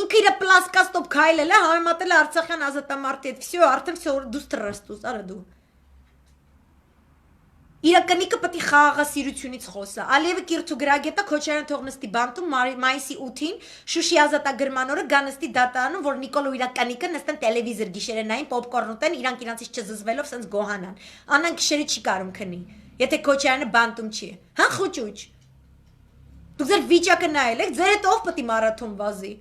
Ինքը իրա պլասկաստով քայլել է, համեմատել է Արցախյան ազատամարտի հետ, всё, արդեն всё, դու ստրստուս, արա դու։ Իրականիկը պետք է խաղաղասիրությունից խոսա։ Ալիևը կիրթու գրագետը Քոչարյան թողնստի բանտում մայիսի 8-ին Շուշի ազատագրման օրը գանստի դատանում, որ Նիկոլը իրականիկը նստեն տելևիզոր գիշերենային պոպկորն ուտեն, իրանք իրանցից չզզվելով սենց գոհանան։ Անան գիշերը չի կարում քնի, եթե Քոչարյանը բանտում չի։ Հա խոճուճ։ Դուք ձեր վիճակը նայել եք, ձեր հետ ով պետք է մարաթոն վազի։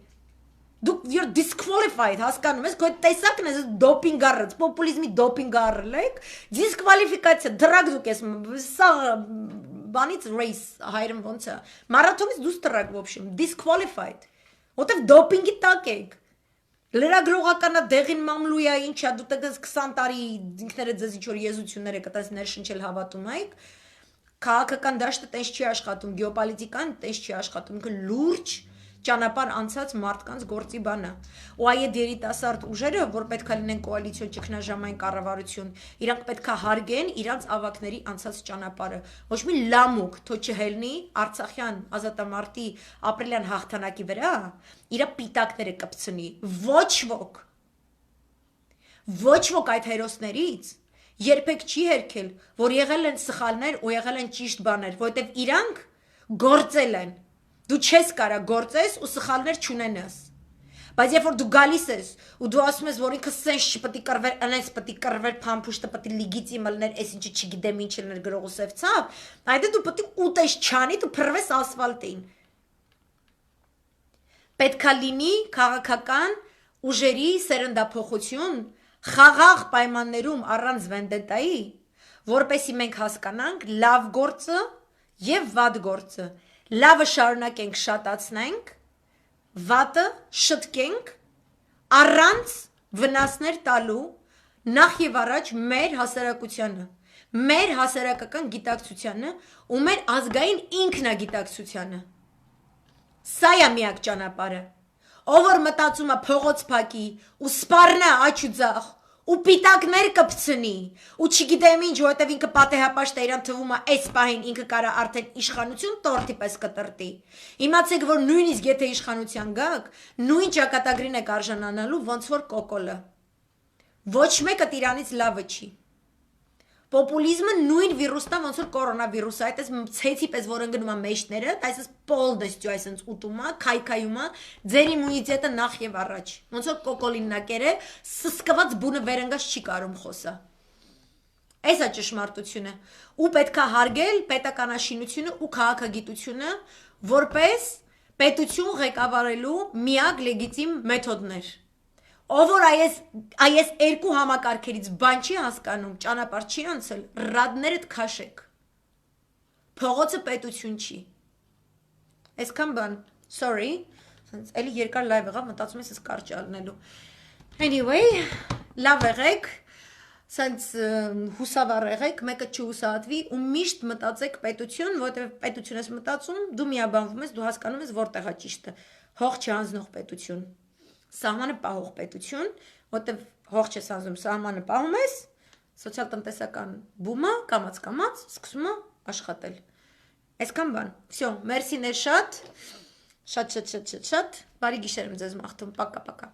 Դուք you're disqualified, հասկանում ես, քո տեսակն է դոպինգ առած, պոպուլիզմի դոպինգ առել եք, դիսկվալիֆիկացիա, դրակ դուք ես, սա բանից race, հայրն ոնց է, մարաթոնից դուս դրակ, в общем, disqualified, որտեվ դոպինգի տակ եք, լրագրողականա դեղին մամլույա ինչա, դու տես 20 տարի ինքները ձեզ ինչ-որ եզություններ եք, այտենց ներշնչել հավատում եք, քաղաքական դաշտը տես չի աշխատում, գեոպոլիտիկան տես չի աշխատում, ինքը լուրջ ճանապարհ անցած մարդկանց գործի բանը։ Ու այդ երիտասարդ ուժերը, որ պետքա լինեն կոալիցիոն ճգնաժամային կառավարություն, իրանք պետքա հարգեն իրանց ավակների անցած ճանապարհը։ Ոչ մի լամուկ թո չհելնի Արցախյան ազատամարտի ապրիլյան հաղթանակի վրա, իրա պիտակները կպցնի։ Ոչ ոք այդ հերոսներից երբեք չի հերքել, որ եղել են սխալներ ու եղել են ճիշտ բաներ, որովհետև իրանք գործել են։ Դու չես կարա գործես ու սխալներ չունենաս։ Բայց երբ որ դու գալիս ես ու դու ասում ես, որ ինքը սենս չպետք է կռվեր, անես պետք է կռվեր, փամփուշտը պետք է լիգիտիմ լիներ, այսինչը չգիտեմ ինչ լիներ գրողը սև ցավ, այդը դու պետք է ուտես չանի, դու փռվես ասֆալտին։ Պետքա լինի քաղաքական ուժերի սերնդափոխություն, խաղաղ պայմաններում առանց վենդետայի, որպեսզի մենք հասկանանք լավ գործը եւ վատ գործը, լավը շարունակենք շատացնենք, վատը շտկենք առանց վնասներ տալու նախ եւ առաջ մեր հասարակությանը, մեր հասարակական գիտակցությանը ու մեր ազգային ինքնագիտակցությանը։ Սա է միակ ճանապարհը։ Ով որ մտածում է փողոց փակի ու սպառնա աչ ու ձախ ու պիտակներ կպցնի ու չգիտեմ ինչ, որովհետև ինքը պատեհապաշտ է, իրան թվում է այս պահին ինքը կարա արդեն իշխանություն տորտի պես կտրտի։ Իմացեք, որ նույնիսկ եթե իշխանության գաք, նույն ճակատագրին եք արժանանալու ոնց որ կոկոլը։ Ոչ մեկը տիրանից լավը չի։ Պոպուլիզմը նույն վիրուսն է, ոնց որ կորոնավիրուսը, այդ էս ցեցի պես որ ընկնում է մեջները, այսպես պոլդեստյու այսպես ուտում է, քայքայում է, ձեր իմունիտետը նախ եւ առաջ։ Ոնց որ կոկոլիննակեր է, սսկված բունը վերընկած չի կարում խոսա։ Այս է ճշմարտությունը։ Ու պետքա հարգել պետականաշինությունը ու քաղաքագիտությունը որպես պետություն ղեկավարելու միակ լեգիտիմ մեթոդներ։ Ով որ այս երկու համակարգերից բան չի հասկանում, ճանապարհ չի անցել, ռադներդ քաշեք։ Փողոցը պետություն չի։ Այսքան բան, sorry, սենց էլի երկար լայվ եղավ, մտածում ես կարճ ալնելու։ Anyway, լավ եղեք, սենց հուսավառ եղեք, մեկը չհուսահատվի ու միշտ մտածեք պետություն, որովհետև պետություն ես մտածում, դու միաբանվում ես, դու հասկանում ես որտեղ է ճիշտը։ Հող չհանձնող պետություն։ Սահմանը պահող պետություն, որտեղ հող չես հանձնում, սահմանը պահում ես, սոցիալ-տնտեսական բումը կամաց սկսում է աշխատել։ Այսքան բան։ Всё, մերսիներ շատ, բարի գիշեր եմ ձեզ մաղթում, պակա-պակա։